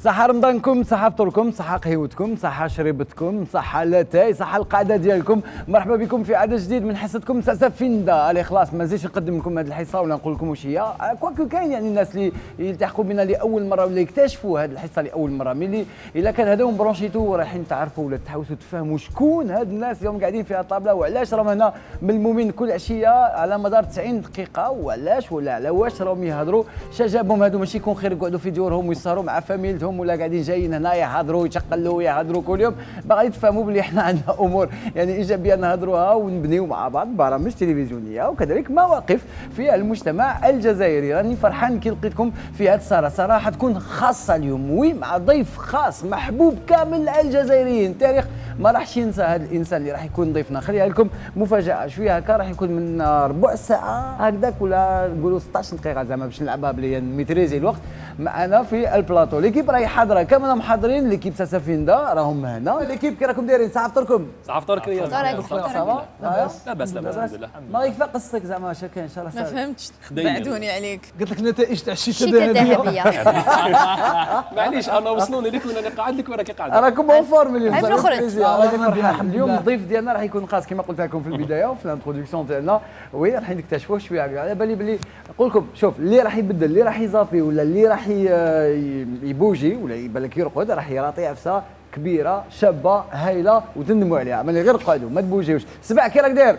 صحة رمضانكم، صحة فطوركم، صحة قهوتكم، صحة شريبتكم، صحة لاتاي، صحة القعدة ديالكم. مرحبا بكم في عدد جديد من حصتكم ساسافيندا. الي خلاص ما نزيدش نقدم لكم هذه الحصة ولا نقول لكم واش هي. كواكو كاين يعني الناس اللي يلتحقوا بنا لاول مرة ولا يكتشفوا هذه الحصة لاول مرة، ملي الا كان هذا مبرونشيتو رايحين تعرفوا ولا تحاولوا تفهموا شكون هاد الناس اليوم قاعدين في الطابلة وعلاش راهم هنا ملمومين كل عشية على مدار 90 دقيقة، وعلاش ولا على واش راهم يهضروا، شا جابهم هادو ماشي يكون خير يقعدوا في ديورهم ويسهروا مع فاميلتهم ولا قاعدين جايين هنا يهضروا يتقلوا يهضروا كل يوم. باغي تفهموا بلي احنا عندنا امور يعني ايجابيه نهضروها ونبنيو مع بعض برامج تلفزيونيه وكذلك مواقف في المجتمع الجزائري. راني فرحان كي لقيتكم في هذه السهره، صراحه تكون خاصه اليوم وي مع ضيف خاص محبوب كامل الجزائريين. التاريخ ما راحش ينسى هذا الانسان اللي راح يكون ضيفنا. خليها لكم مفاجاه شويه هكا، راح يكون من ربع ساعه هكذاك ولا نقولوا 16 دقيقه زعما باش نلعبها بلي ميتريزي الوقت. معنا في البلاطو ليكيب راهي حاضره كامله محاضرين، ليكيب ساسافيندا راهم هنا. ليكيب كي راكم دايرين؟ صحه فطوركم؟ صحه فطورك رياض. صافا لا باس الحمد لله. ما كيف قصتك زعما اش كاين ان شاء الله؟ ما فهمتش، بعدوني عليك. قلت لك النتائج تاع الشتاء الذهبيه. معليش انا وصلوني لك وانا قاعد لك وانا قاعد. راكم اون فورم اليوم. اليوم الضيف ديالنا راح يكون خاص كما قلت لكم في البدايه وفي الانتروداكسيون تاعنا، وي راح نكتشفوه شويه. على بالي بلي نقول لكم شوف اللي راح يبدل اللي راح يزافي ولا اللي راح يبوجي ولا يبان لك يرقد راح يراطي عفسه كبيره شابه هايله وتندموا عليها. ملي غير قعدوا ما تبوجيوش. سبع كي راك داير؟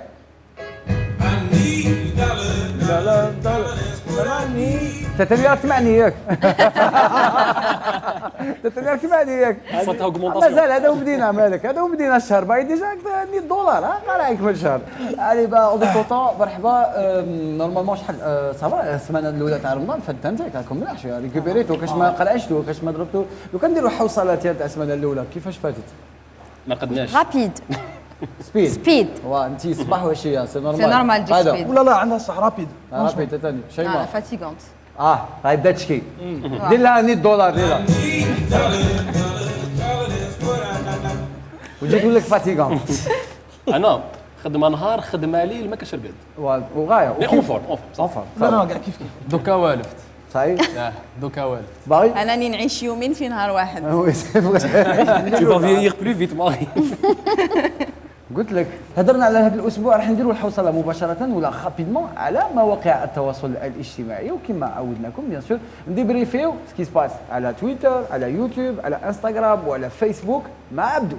تتني راك تسمعني ياك؟ تتني راك تسمعني ياك؟ صوتها اوغمونطاسيون. مازال هذا وبدينا مالك، هذا وبدينا الشهر باغي ديجا $100 ها رايك من الشهر. علي با اودي كوطا مرحبا. نورمالمون شحال صافا السمانه الاولى تاع رمضان فات انت راكم ملاح شويه ريكوبيريتو كاش ما قلعشتو كاش ما ضربتو. لو كان نديروا حوصله تاع السمانه الاولى كيفاش فاتت؟ ما قدناش. رابيد سبيد وا انت صباح وعشيه سي نورمال. سي نورمال ديك سبيد. ولا لا عندها صح رابيد رابيد ثاني شيء ما فاتيغونت. هاي بدات تشكي. دير لها $100 دير لها وجيت نقول لك فاتيغون. انا خدمه نهار خدمه ليل ما كاش رقد وغايه اونفور لا لا كاع كيف دوكا والفت صحيح دوكا والفت باغي انا راني نعيش يومين في نهار واحد. وي سي فري. tu vas vieillir plus vite ماغي. قلت لك هضرنا على هذا الاسبوع راح نديروا الحوصله مباشره ولا رابيدمون على مواقع التواصل الاجتماعي، وكما عودناكم بيان سور نديبريفيو سكي سباس على تويتر على يوتيوب على انستغرام وعلى فيسبوك مع عبدو.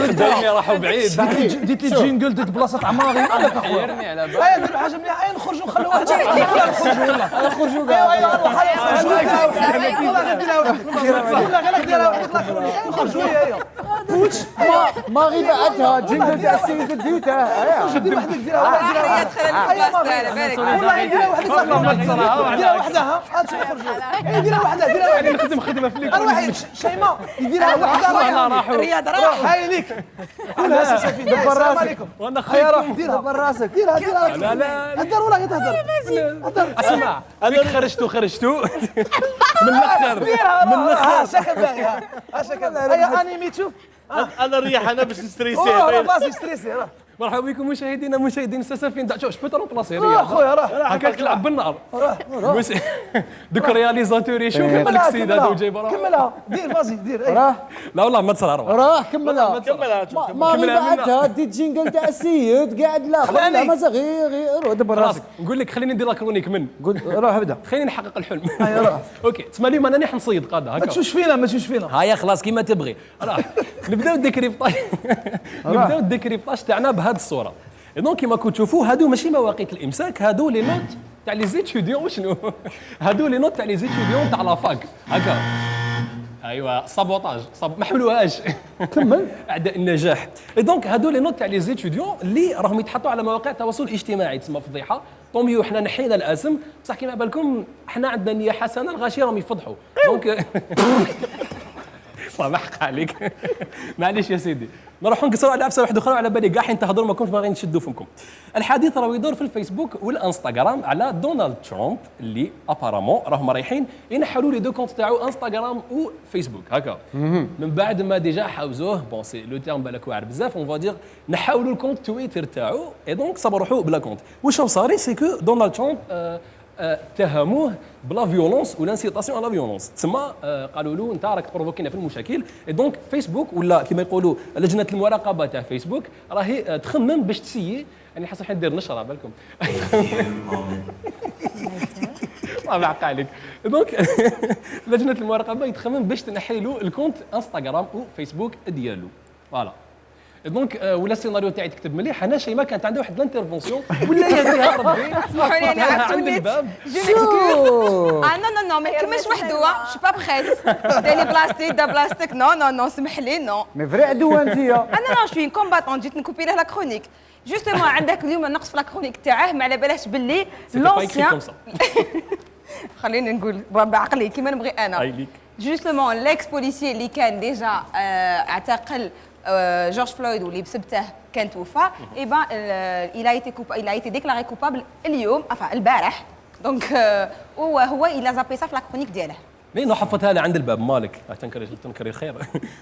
خدامي راحوا بعيد. ديت لي جينجل ديت بلاصه عماري مالك اخويا؟ حيرني على بالي. ايوا نديروا حاجه مليحه نخرجوا نخلوا واحد نخرجوا يلا نخرجوا كاع نخرجوا يا ما غير بعدها جنجل تاع السيد ديتها دير وحدك ديرها وحدك حريات خلال البلاصه على بالك. والله ديرها وحدك ديرها وحدها هاتي نخرجوا ديرها وحدها ديرها وحدها نخدم خدمه في اروح شيماء يديرها وحدها رياض راح هاي ليك كلها ساسافين. السلام عليكم. وانا هيا روح خايف. ديرها براسك ديرها لا لا هدر ولا غير تهدر اسمع انا خرجتو من الاخر من الاخر شكل باغي ها شكل هيا انيمي تشوف انا نريح انا باش نستريسي. راه بلاصي ستريسي راه مرحبا بكم مشاهدين ساسافين. شوف شبيت روبلاسي راه خويا راه هكاك تلعب بالنار. دوك رياليزاتور يشوف يقول لك السيد هذا وجايب راه. كملها دير فازي دير راه لا والله ما تصرى راه كملها كملها ما غير بعدها ديت جينجل تاع السيد قاعد لا خلينا مازال غير دبر راسك. نقول لك خليني ندير لا كرونيك من قول روح ابدا. خليني نحقق الحلم. اوكي تسمى اليوم انا حنصيد قاده ما هكا. تشوش فينا ما تشوش فينا. هيا خلاص كيما تبغي. راه نبداو الديكريبطاج تاعنا بهذه الصوره. دونك كيما كنتوا تشوفوا هادو ماشي مواقيت الامساك، هادو لي نوت تاع لي زيتيديون. وشنو هادو لي نوت تاع لي زيتيديون تاع لافاك هكا. ايوا سابوتاج ما حملوهاش. كمل. اعداء النجاح. دونك هادو لي نوت تاع لي زيتيديون اللي راهم يتحطوا على مواقع التواصل الاجتماعي تسمى فضيحه. طوميو حنا نحينا الاسم بصح كيما بالكم حنا عندنا نيه حسنه الغاشيه راهم يفضحوا. دونك الله ما حق عليك معليش يا سيدي نروحوا نقصروا على عفسه واحده اخرى على بالي كاع حين تهضروا ما كنتش باغيين نشدوا فمكم. الحديث راه يدور في الفيسبوك والانستغرام على دونالد ترامب اللي ابارامون راهم رايحين ينحلوا لي دو كونت تاعو انستغرام وفيسبوك هكا. من بعد ما ديجا حاوزوه بون سي لو تيرم بالك واعر بزاف اون فادير نحاولوا الكونت تويتر تاعو اي دونك صبروا روحو بلا كونت. واش صاري سي كو دونالد ترامب اتهموه بلا فيولونس ولا انسيتاسيون على فيولونس تسمى قالوا له انت راك تبروفوكينا في المشاكل اي دونك فيسبوك ولا كما يقولوا لجنه المراقبه تاع فيسبوك راهي تخمم باش تسيي يعني حاسس ندير نشره بالكم الله يعق عليك دونك لجنه المراقبه يتخمم باش تنحي له الكونت انستغرام وفيسبوك ديالو فوالا دونك ولا السيناريو تاعي تكتب مليح انا شيماء كانت عندها واحد الانترفونسيون ولا يهديها ربي اسمحوا لي انا عند الباب جو ميكسكوز نو ما يكملش وحده شو با بخيت ديري بلاستيك دا بلاستيك نو سمح لي نو مي فري عدوه انت انا شوي كومباتون جيت نكوبي له لا كرونيك جوستومون عندك اليوم النقص في لا كرونيك تاعه ما على بالهش باللي لونسيان خليني نقول بعقلي كيما نبغي انا جوستومون ليكس بوليسي اللي كان ديجا اعتقل جورج فلويد واللي بسبته كان توفى اي بان il a été déclaré coupable اليوم البارح دونك هو il a zappé ça في لا كرونيك دياله لانه حفظتها لي عند الباب مالك تنكري الخير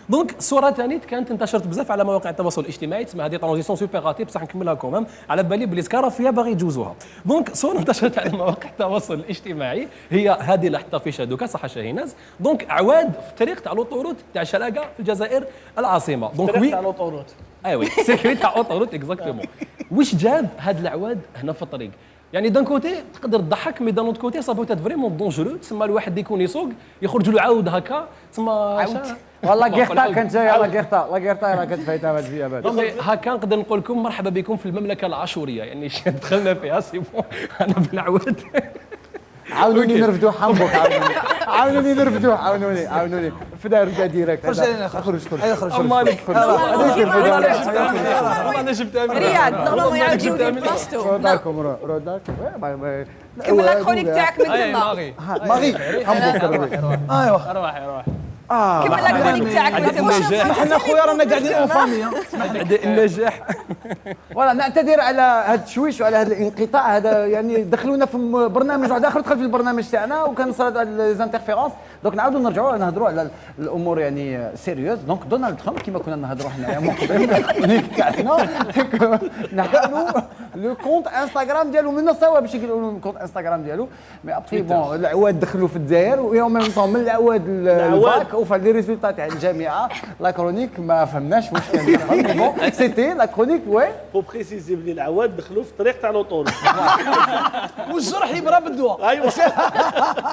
دونك صوره ثانيه كانت انتشرت بزاف على مواقع التواصل الاجتماعي تسمى هذه ترانزيسيون سوبر راتي بصح نكملها كومام على بالي بلي سكارافيا باغي يجوزوها دونك صوره انتشرت على مواقع التواصل الاجتماعي هي هذه اللي حطها في شادوكا صح شاهيناز دونك عواد في الطريق تاع لوطوروت تاع شلاقه في الجزائر العاصمه دونك وي تاع لوطوروت ايوه سيكري تاع اوطوروت اكزاكتومون واش جاب هاد العواد هنا في الطريق يعني دان كوتي تقدر تضحك مي دان اوت كوتي سا بوتات فريمون دونجرو تسمى الواحد يكون يسوق يخرج له عاود هكا تسمى والله غيرتا كانت جايه لا غيرتا راه كانت فايته هذا الزيابات هكا نقدر نقول لكم مرحبا بكم في المملكه العاشوريه يعني دخلنا فيها سي بون انا بالعواد عاونوني نرفدوا حمبوك عاونوني نرفدوا عاونوني في دار ديريكت خرج مالك انا جبتها من رياض نورمالمون يعاود يجيو بلاصتو روداكم كمل لا كرونيك تاعك من تما ماغي حمبوك ايوه روح كمل لا كرونيك تاعك من تما احنا خويا رانا قاعدين اون فامي النجاح فوالا نعتذر على هذا التشويش وعلى هذا الانقطاع هذا يعني دخلونا في برنامج واحد اخر دخل في البرنامج تاعنا وكان صارت لي زانترفيرونس دونك نعاودوا نرجعوا نهضروا على الامور يعني سيريوز دونك دونالد ترامب كما كنا نهضروا حنايا من قبل تاعنا نحلوا لو كونت انستغرام ديالو من الصواب باش يقولوا له كونت انستغرام ديالو مي ابخي بون العواد دخلوا في الجزائر ويوم ميم طون من العواد الباك وفا لي ريزولتا تاع الجامعه لا كرونيك ما فهمناش واش كان بون سيتي لا كرونيك وي فو بريسيزي بلي العواد دخلوا في الطريق تاع لوطوروت والجرح يبرى بالدواء ايوا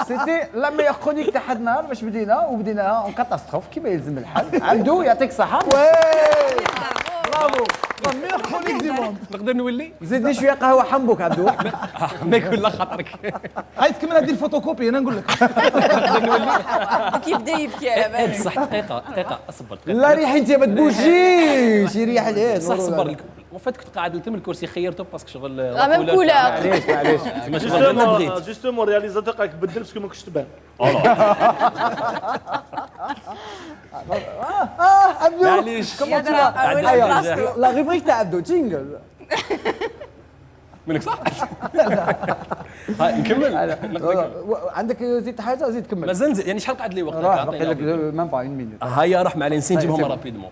سيتي لا ميور كرونيك تاع حد نهار باش وبديناها اون كاتاستروف كيما يلزم الحال عبدو يعطيك الصحه برافو ميور كرونيك دي موند نقدر نولي زيدني شويه قهوه حمبوك عبدو ما يكون لا خاطرك هاي تكمل هذه الفوتوكوبي انا نقول لك كيبدا يبكي على بالي بصح دقيقه اصبر لا ريح انت ما تبوشيش يريح عليه صح صبر لك وفات كنت قاعد لتم الكرسي خيرته باسكو شغل ميم كولور معليش جوستومون رياليزاتور قالك بدل باسكو ما كنتش تبان عبدو معليش لا غيبريك تاع عبدو تشينجل منك صح؟ هاي نكمل عندك زيد حاجه زيد كمل مازال يعني شحال قعد لي وقت راح باقي لك ميم با 1 مينوت هيا راح معلي نجيبهم رابيدمون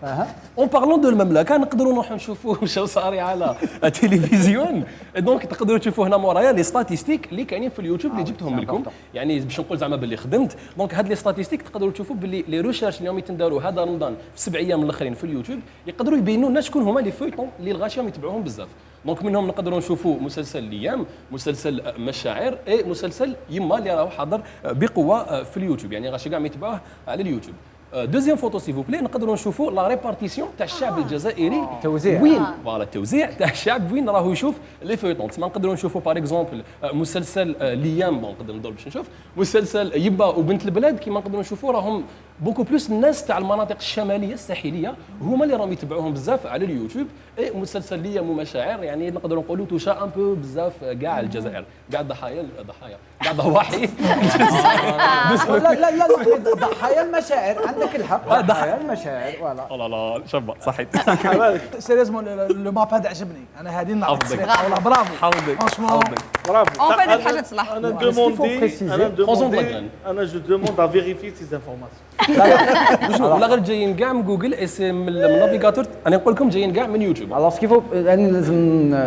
اون بارلون دو المملكه نقدروا نروحوا نشوفوا واش صاري على التلفزيون دونك تقدروا تشوفوا هنا مورايا لي ستاتيستيك اللي كاينين في اليوتيوب اللي جبتهم لكم يعني باش نقول زعما باللي خدمت دونك هاد لي ستاتيستيك تقدروا تشوفوا باللي لي ريشيرش اللي راهم يتنداروا هذا رمضان في 7 ايام الاخرين في اليوتيوب يقدروا يبينوا لنا شكون هما لي فويتون اللي الغاشيهم يتبعوهم بزاف دونك منهم نقدروا نشوفوا مسلسل ليام مسلسل مشاعر اي مسلسل يما اللي راهو حاضر بقوه في اليوتيوب يعني غاشي كاع ما يتبعوه على اليوتيوب دوزيام فوتو سي فو بلي نقدروا نشوفوا لا ريبارتيسيون تاع الشعب الجزائري توزيع وين فوالا التوزيع تاع الشعب وين راهو يشوف لي فويتون تسمى نقدروا نشوفوا باغ اكزومبل مسلسل ليام بون نقدر ندور باش نشوف مسلسل يبا وبنت البلاد كيما نقدروا نشوفوا راهم بوكو بلوس الناس تاع المناطق الشماليه الساحليه هما اللي راهم يتبعوهم بزاف على اليوتيوب. مسلسل ليام ومشاعر يعني نقدروا نقولوا توشا ان بو بزاف كاع الجزائر، كاع الضحايا كاع ضواحي. لا لا لا ضحايا المشاعر، عندك الحق، ضحايا المشاعر فوالا. لا شابه صحيت. سيريزمون لو ماب هذا عجبني، انا هذه نعطيك حفظك. والله برافو. حفظك. برافو. اون فيت هاد الحاجه تصلح. انا جو دوموند ا فيريفي سي انفورماسيون. ولا غير جايين كاع من جوجل اسم من النافيغاتور، انا نقول لكم جايين كاع من يوتيوب. الوغ كيفو يعني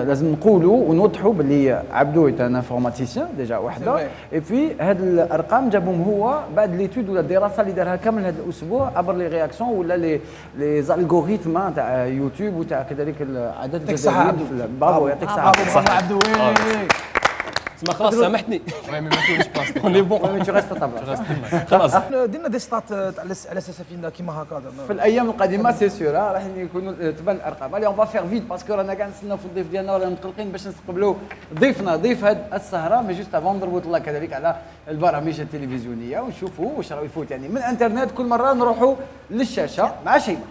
لازم نقولوا ونوضحوا باللي عبدو ان انفورماتيسيان ديجا وحده، اي بي هاد الارقام جابهم هو بعد ليتود ولا الدراسه اللي دارها كامل هذا الاسبوع عبر لي رياكسيون ولا لي زالغوريثم تاع يوتيوب وتاع كذلك عدد الجزائريين. برافو يعطيك الصحه. برافو عبدو. تسمى خلاص سامحتني. وي مي ما كاينش بلاصتو. اوني بون تو ريست طبعا. خلاص. دينا دي ستات على سفينه كيما هكا. في الايام القادمه سي سور راح يكونوا تبان الارقام. اليوم با فيغ فيت باسكو رانا كاع نستناو في الضيف ديالنا ورانا متقلقين باش نستقبلوا ضيفنا ضيف هذه السهره. مي جوست افون نضربوا الله كذلك على البرامج التلفزيونيه ونشوفوا واش راه يفوت يعني من انترنت. كل مره نروحوا للشاشه مع شيماء.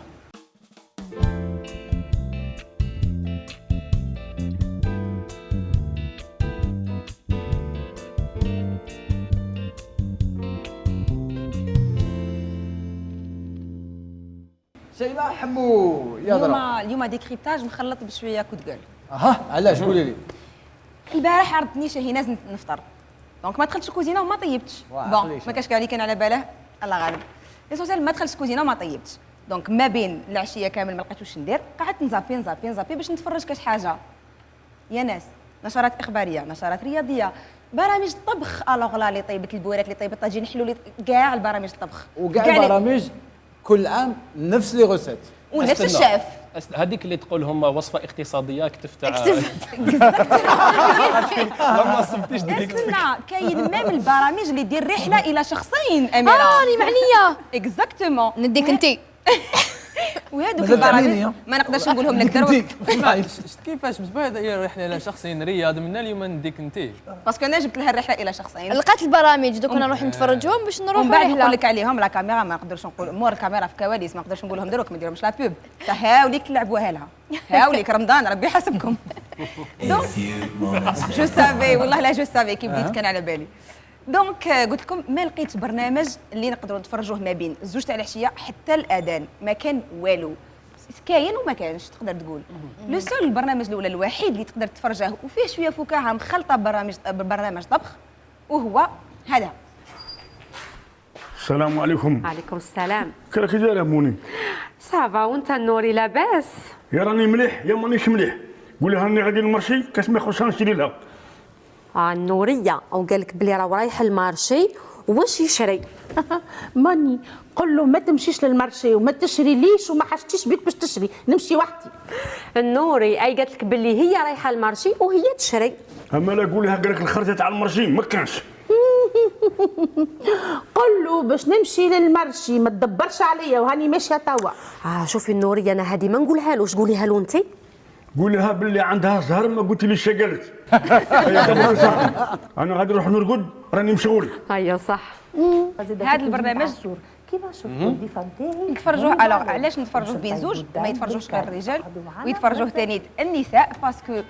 شيماء حمو يا ضرا. اليوم ديكريبتاج مخلط بشويه كود جول. اها علاش قولي لي. البارح عرضتني شاهيناز نفطر، دونك ما دخلتش الكوزينه وما طيبتش. بون ما كاش كاع اللي كان على باله الله غالب. ليسونسيال ما دخلتش الكوزينه وما طيبتش، دونك ما بين العشيه كامل ما لقيتوش ندير، قعدت نزابي باش نتفرج كاش حاجه. يا ناس نشرات اخباريه، نشرات رياضيه، برامج طبخ. الوغ لا اللي طيبت البوراك، اللي طيبت الطاجين حلو، كاع البرامج الطبخ وكاع البرامج كل عام نفس لي غوسيت ونفس الشاف. هذيك اللي تقول هم وصفه اقتصاديه كتفت ما صبتيش ديك. كاين ميم البرامج اللي دير رحله الى شخصين. اميره راني معنيه اكزاكتومون نديك انتي. وهذوك البرامج ما نقدرش نقولهم لك دروك شفت كيفاش بزاف هذه رحله الى شخصين رياض منا اليوم نديك انتي باسكو انا جبت لها الرحله الى شخصين. لقات البرامج دوك نروح نتفرجهم باش نروح ومن بعد رحله. نقول لك عليهم لا كاميرا ما نقدرش نقول مور الكاميرا في كواليس ما نقدرش نقولهم دروك ما نديرهمش لا بوب. هاوليك تلعبوها لها، هاوليك رمضان ربي يحاسبكم. دونك جو سافي والله لا جو سافي كي بديت كان على بالي. دونك قلت لكم ما لقيت برنامج اللي نقدروا نتفرجوه ما بين الزوج تاع العشيه حتى الاذان، ما كان والو. كاين وما كانش تقدر تقول. لو سول البرنامج الاول الوحيد اللي تقدر تتفرجه وفيه شويه فكاهه مخلطه برنامج طبخ وهو هذا. السلام عليكم. عليكم السلام. كيفاش دايره موني؟ صافا وانت النوري لاباس؟ يا راني مليح يا مانيش مليح. قولي راني غادي المارشي كاش ما يخصها نشري لها. النوريه وقال لك بلي راه رايح المارشي واش يشري؟ ماني قل له ما تمشيش للمارشي وما تشري ليش وما حشتيش بيك باش تشري، نمشي وحدي. النوري اي قالت لك بلي هي رايحه المارشي وهي تشري. اما لا قولها قال لك الخرجه تاع المارشي ما كانش. قل له باش نمشي للمارشي ما تدبرش عليا وهاني ماشيه توا. شوفي النوري انا هذه ما نقولها لوش، قوليها له انت. قولها باللي عندها زهر ما قلت لي قالت. انا غادي نروح نرقد راني مشغول. ايوا صح. هذا البرنامج كيفاش الضيفه نتاعي نتفرجوه علاش نتفرجوه بين زوج ما يتفرجوش غير الرجال ويتفرجوه ثاني النساء باسكو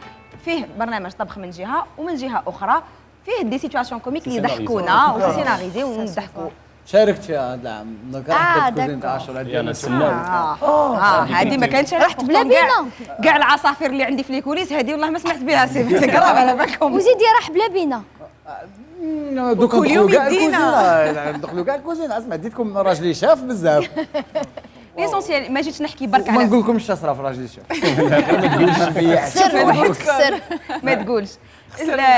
فيه برنامج طبخ من جهه ومن جهه اخرى فيه دي سيتواسيون كوميك اللي يضحكونا وسيناريزي ونضحكوا. شاركت فيها هذا العام حبيت كوزين تاع عاشوراء ديال هذه ما كانتش رحت بلا بينا كاع العصافير اللي عندي في ليكوليس هذه والله ما سمعت بها سي قراب على بالكم وزيدي راح بلا بينا دوك ندخلوا كاع الكوزينه ندخلوا كاع الكوزينه. اسمع ديتكم راجلي شاف بزاف. ليسونسيال ما جيتش نحكي برك ما على نقول لكمش تصرف راجلي شاف. سر وحدك سر ما تقولش.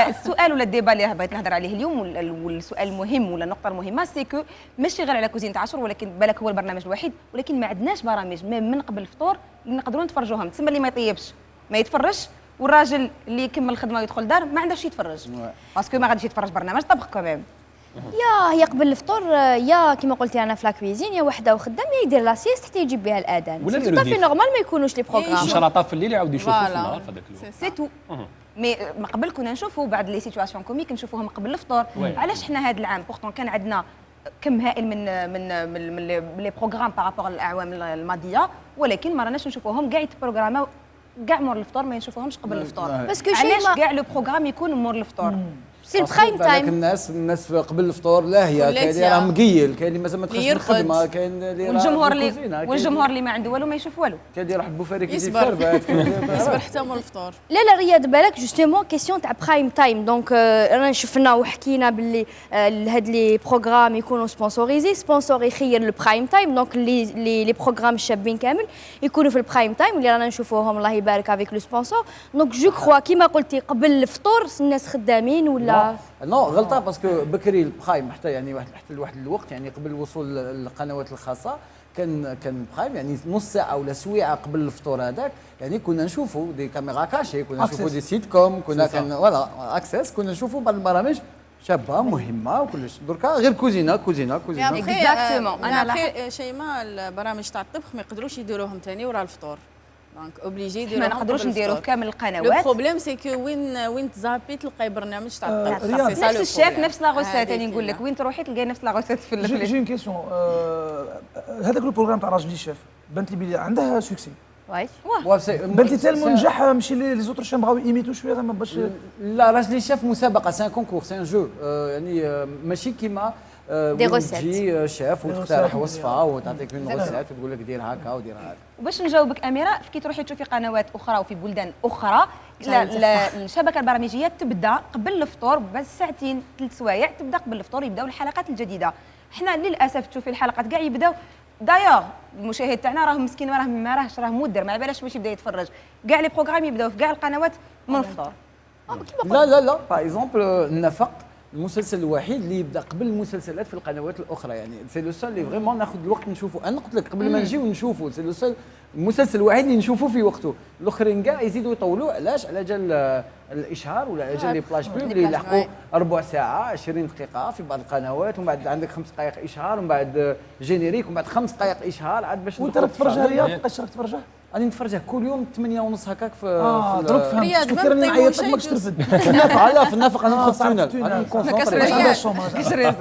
السؤال ولا الديبا اللي بغيت نهضر عليه اليوم والسؤال المهم ولا النقطه المهمه سي كو ماشي غير على كوزينة عاشور ولكن بالك هو البرنامج الوحيد ولكن ما عندناش برامج من قبل الفطور اللي نقدروا نتفرجوهم. تسمى اللي ما يطيبش ما يتفرجش والراجل اللي يكمل الخدمه ويدخل الدار ما عندهش يتفرج باسكو ما غاديش يتفرج برنامج طبخ كمان. يا هي قبل الفطور يا كيما قلتي انا في لاكويزين يا وحده وخدام يا يدير لا سيست حتى يجيب بها الاذان. صافي نورمال ما يكونوش لي بروغرام. شرطه في الليل يعاود يشوفوا في النهار في هذاك الوقت. سي تو. مي ما قبل كنا نشوفوا بعض لي سيتواسيون كوميك نشوفوهم قبل الفطور. علاش حنا هذا العام بورتون كان عندنا كم هائل من لي بروغرام بارابور للاعوام الماضيه، ولكن ما راناش نشوفوهم كاع يتبروغراماو كاع مور الفطور، ما نشوفوهمش قبل الفطور. باسكو علاش كاع لو بروغرام يكون مور الفطور؟ سي البرايم تايم. الناس قبل الفطور لاهيه، كاين اللي راه مقيل، كاين اللي مازال ما دخلش الخدمه، كاين اللي والجمهور اللي ما عنده والو ما يشوف والو، كاين اللي يروح البوفاري كيدير فربات يصبر حتى مور الفطور. لا رياض بالك جوستومون كيسيون تاع برايم تايم. دونك رانا شفنا وحكينا باللي هاد لي بروغرام يكونوا سبونسوريزي، سبونسور يخير البرايم تايم، دونك لي بروغرام الشابين كامل يكونوا في البرايم تايم اللي رانا نشوفوهم الله يبارك افيك لو سبونسور. دونك جو كخوا كيما قلتي قبل الفطور الناس خدامين ولا نو غلطه، باسكو بكري البرايم حتى يعني حتى لواحد الوقت يعني قبل الوصول للقنوات الخاصه كان برايم يعني نص ساعه ولا سويعه قبل الفطور هذاك، يعني كنا نشوفوا دي كاميرا كاشي، كنا نشوفوا دي سيت كوم، كنا فوالا اكسس، كنا نشوفوا بعض البرامج شابه مهمه وكلش. دركا غير كوزينه اكزاكتومون. انا اخي شيماء البرامج تاع الطبخ ما يقدروش يديروهم ثاني ورا الفطور، دونك اوبليجي يديروهم. ما نقدروش نديروه في كامل القنوات. لو بروبليم سي كو وين تزابي تلقاي برنامج تاع الطبخ نفس الشيف نفس لا غوسيت. يعني نقول لك وين تروحي تلقاي نفس لا غوسيت في جي اون كيسيون. هذاك البروغرام تاع راجلي الشيف بانت لي بلي عندها سوكسي، بانت لي تالمون نجح، ماشي لي زوتر شام بغاو يميتو شويه زعما باش. لا راجلي الشيف مسابقه، سان كونكور، سان جو، يعني ماشي كيما دي غوسيت تجي شيف وتقترح وصفه وتعطيك من غوسيت وتقول لك دير هكا ودير هكا. وباش نجاوبك اميره، كي تروحي تشوفي قنوات اخرى وفي بلدان اخرى الشبكه البرامجيه تبدا قبل الفطور بس ساعتين 3 سوايع، تبدا قبل الفطور يبداو الحلقات الجديده. حنا للاسف تشوفي الحلقات كاع يبداو دايوغ المشاهد تاعنا راه مسكين ما راهش مدر، ما بالاش باش يبدا يتفرج، كاع لي بروغرام يبداو في كاع القنوات من الفطور. لا باغ اكزومبل النفق المسلسل الوحيد اللي يبدا قبل المسلسلات في القنوات الاخرى، يعني سي لو سول اللي فريمون ناخذ الوقت نشوفه. انا قلت لك قبل ما نجيو نشوفه، سي لو سول المسلسل الوحيد اللي نشوفه في وقته. الاخرين كاع يزيدوا يطولوا، علاش؟ على جال الاشهار ولا على جال لي بلاش بوب اللي يلحقوا ربع ساعه 20 دقيقه في بعض القنوات، ومن بعد عندك 5 دقائق اشهار، ومن بعد جينيريك، ومن بعد 5 دقائق اشهار عاد باش. وانت راك تفرجها رياض؟ بقيتش راك تفرجها؟ راني نتفرجها كل يوم 8:30 هكاك في دروك فهمت. كثير نعيط لك ماكش ترفد في النفق. لا في النفق انا ندخل تونل، انا نكونسونطري.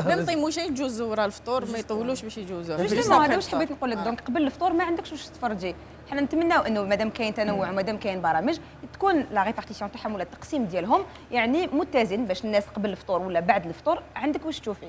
ميم طيموشه يجوزوا ورا الفطور، ما يطولوش باش يجوزوا. جوستومون هذا واش حبيت نقول لك. دونك قبل الفطور ما عندكش واش تفرجي. حنا نتمناو انه مادام كاين تنوع ومادام كاين برامج تكون لا ريبارتيسيون تاعهم ولا التقسيم ديالهم يعني متزن، باش الناس قبل الفطور ولا بعد الفطور عندك واش تشوفي.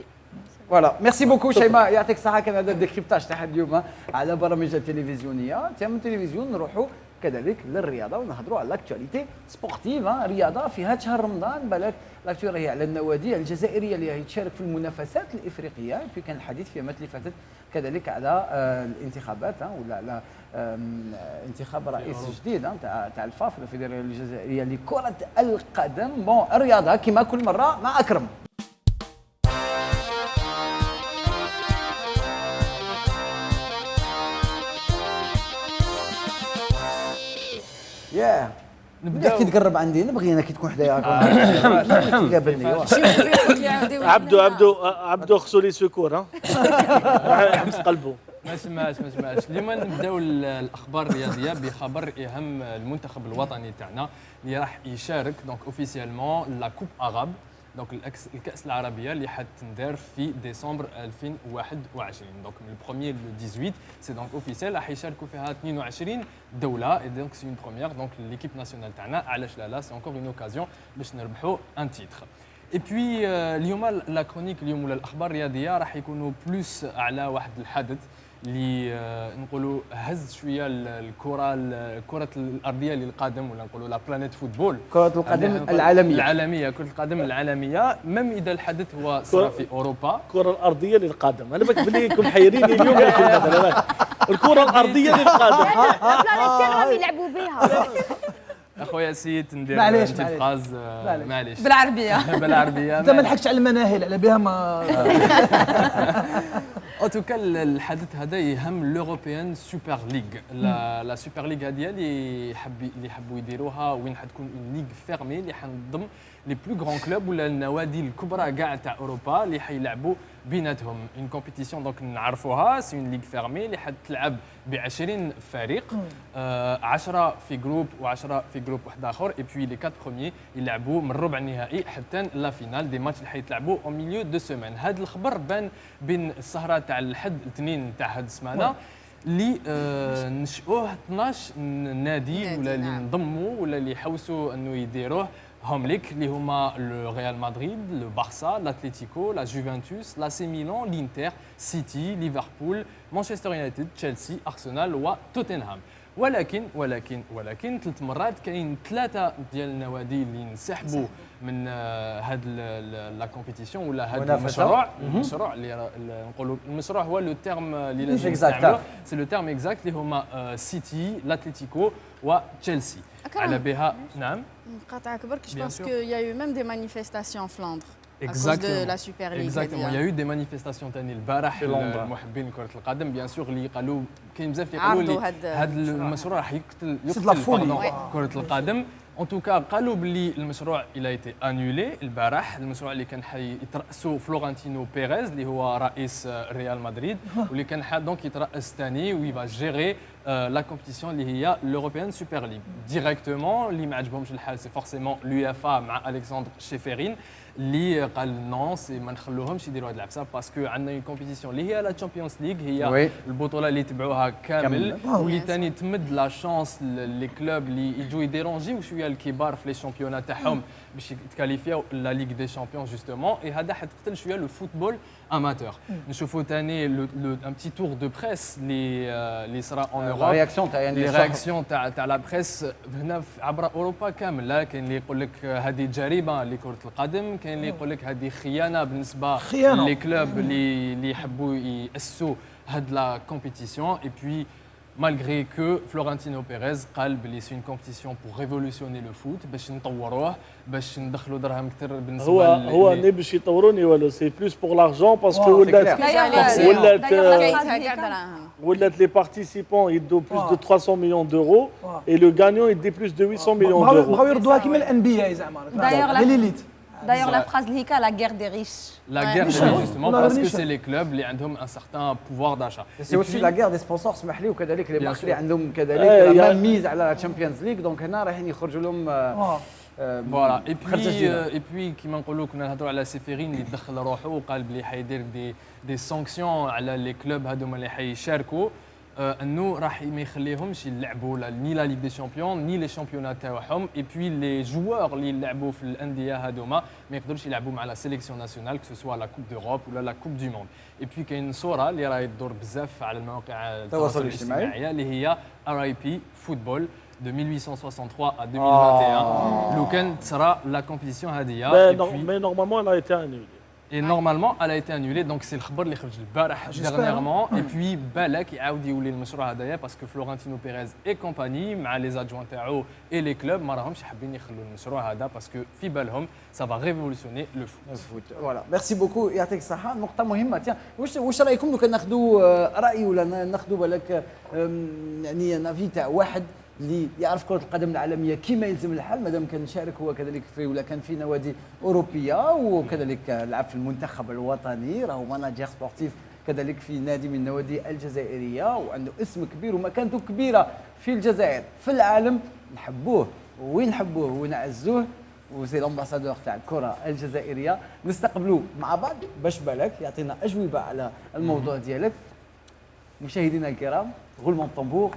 فوالا ميرسي بوكو شيماء، يعطيك الصحه. كان هذا الديكريبتاج تاع اليوم على برامج التلفزيونيه. من التلفزيون نروحوا كذلك للرياضه ونهضروا على لاكتواليتي سبورتيف. رياضه في هذا شهر رمضان، بالك لاكتواليتي هي على النوادي الجزائريه اللي هي تشارك في المنافسات الافريقيه. في كان الحديث في الأيامات اللي فاتت كذلك على الانتخابات ولا على انتخاب رئيس جديد تاع الفاف الفيدراليه الجزائريه لكره القدم. بون الرياضه كما كل مره مع اكرم. ياه نبدا كي تقرب عندي، نبغي انا كي تكون حدايا عبدو خصو لي سكور حبس قلبه. ما سمعش اليوم نبداو الاخبار الرياضيه بخبر اهم المنتخب الوطني تاعنا اللي راح يشارك دونك اوفيسيالمون لا كوب اغاب، دونك الكأس العربية اللي حتندار في ديسمبر 2021. دونك من البروميير لو 18 سي دونك اوفيسيال، راح يشاركوا فيها 22 دولة، اي دونك سي اون بروميير. دونك ليكيب ناسيونال تاعنا علاش لا سي انكور اون اوكازيون باش نربحوا ان تيتر. اي بوي اليوم لا كرونيك اليوم ولا الاخبار الرياضيه راح يكونوا بلوس على واحد الحدث اللي نقولوا هز شويه الكره الارضيه للقدم، ولا نقولوا لا بلانيت فوتبول، كره القدم العالميه كره القدم العالميه. ميم اذا الحدث هو صار في اوروبا. الكره الارضيه للقدم، انا بك بلي كنتم حيريني اليوم الكره الارضيه للقدم. البلانيت يلعبوا بها. اخويا سيت ندير معليش معليش بالعربيه انت ما نحكش على المناهل على بها ما. اوتوكا الحدث هذا يهم لوروبيان سوبر ليغ. لا سوبر ليغ هذه اللي حبوا يديروها وين حتكون اون ليغ فيرمي اللي حنضم لي بلو غران كلوب ولا النوادي الكبرى كاع تاع اوروبا اللي حيلعبوا بيناتهم اون كومبيتيسيون دونك نعرفوها سي اون ليغ فيرمي اللي حتلعب ب 20 فريق 10 في جروب و10 في جروب واحد اخر اي بوي لي 4 بروميي يلعبوا من ربع النهائي حتى لا فينال دي ماتش اللي حيتلعبوا او ميليو دو سيمين. هذا الخبر بان بين السهره تاع الحد الاثنين تاع هذه السمانه اللي نشئوه 12 نادي ولا اللي انضموا ولا اللي حوسوا انه يديروه هم ليك اللي هما لو ريال مدريد لو بارسا لاتليتيكو لا جوفنتوس لا سي ميلان لينتر سيتي ليفربول مانشستر يونايتد تشيلسي ارسنال وتوتنهام. ولكن ثلاث مرات كاين ثلاثه ديال النوادي اللي انسحبوا من هذا لا كومبيتيسيون ولا هذا المشروع اللي نقولوا المشروع هو لو تيرم اللي لازم نستعملوه سي لو تيرم اكزاكت اللي هما سيتي لاتليتيكو وتشيلسي على بها. نعم نقاطعك برك جو بونس كو يا يو ميم دي مانيفيستاسيون فلندر Exactement. de la Super League. Exactement. Il y a eu des manifestations تاني البارح المحبين كرة القدم بيان سور اللي قالوا كاين بزاف اللي قالوا لي هذا المشروع راح يقتل كرة القدم. ان توكا قالوا باللي المشروع الى ايتي انولي البارح. المشروع اللي كان يترأسوا فلورنتينو بيريز اللي هو رئيس ريال مدريد واللي كان دونك يترأس ثاني ويبا جيري لا كومبيتيسيون اللي هي لوروبيان سوبر ليغ ديريكتومون. اللي ما عجبهمش الحال سي فورسيمون اليوفا مع الكسندر شيفيرين اللي قال نون سي ما نخلوهمش يديروا هذه العبسه باسكو عندنا اون كومبيتيسيون اللي هي لا تشامبيونز ليغ هي البطوله اللي تبعوها كامل واللي ثاني تمد لا شانس لي كلوب اللي يجوا يديرونجيو شويه الكبار في لي شامبيونا تاعهم باش يتكاليفياو لا ليغ دي شامبيون جوستومون. اي هذا حتقتل شويه لو فوتبول اماتور. نشوفوا ثاني ان بتي تور دو بريس اللي صرا اون اوروب لي رياكسيون تاع لا بريس هنا عبر اوروبا كامل. كاين اللي يقول لك هذه جريمه لكره القدم كاين اللي يقول لك هذه خيانه بالنسبه لي كلوب اللي يحبوا ياسسوا هاد لا كومبيتيسيون. اي بوي malgré que Florentino Pérez قال بلي سي une compétition pour révolutionner le foot باش نطوروه باش ندخلوا درهم كثر بالنسبه هو باش يطوروني ولا سي بلوس بور لارجون باسكو ولات les participants يدوا plus de 300 millions d'euros et le gagnant يدي plus de 800 millions d'euros. بغاو يردوها كيما الان بي اي زعما ليليت. D'ailleurs, la phrase Lika, la guerre des riches. La guerre des riches, justement, parce que c'est les clubs qui ont un certain pouvoir d'achat. C'est aussi la guerre des sponsors, اسمح لي وكذلك les marques اللي عندهم كذلك même mise على la Champions League, donc هنا رايحين يخرجوا لهم فوالا. اي بوي كيما نقولوا كنا نهضروا على سيفيرين اللي دخل روحه وقال بلي حيدير دي سانكسيون على لي كلوب هذوما اللي حيشاركوا انه راح ما يخليهمش يلعبوا ني لا ليغ دي شامبيون ني لي شامبيونات تاعهم. اي بوي لي جوار اللي يلعبوا في الانديه هذوما ما يقدروش يلعبوا مع لا سيليكسيون ناسيونال كو سوا لا كوب دوروب ولا لا كوب دو موند. اي بوي كاين صوره اللي راهي تدور بزاف على المواقع التواصل الاجتماعي اللي هي RIP فوتبول de 1863 à 2021 لو كان تصرى لا كومبيتيسيون هذه. mais normalement elle a été annulée. Et normalement, elle a été annulée, donc c'est le خبر اللي خرج البارح dernièrement. Et puis بالك يعاود يولي المشروع هذايا باسكو فلورنتينو بيريز اي كومباني مع لي زادجوان تاعو اي لي كلوب ما راهمش حابين يخلوا المشروع هذا باسكو في بالهم سا فا ريفولوسيوني لو فوت. فوالا ميرسي بوكو يعطيك الصحه. نقطه مهمه تيان واش رايكم لو كان ناخذوا راي ولا ناخذوا بالك يعني نافي تاع واحد اللي يعرف كرة القدم العالمية كما يلزم الحال مادام كان شارك هو كذلك في ولا كان في نوادي أوروبية وكذلك لعب في المنتخب الوطني راهو ماناجير سبورتيف كذلك في نادي من النوادي الجزائرية وعنده اسم كبير ومكانته كبيرة في الجزائر في العالم. نحبوه ونحبوه ونعزوه وسي لامباسادور تاع الكرة الجزائرية. نستقبلوه مع بعض باش بالك يعطينا أجوبة على الموضوع ديالك. مشاهدينا الكرام غولمون طنبور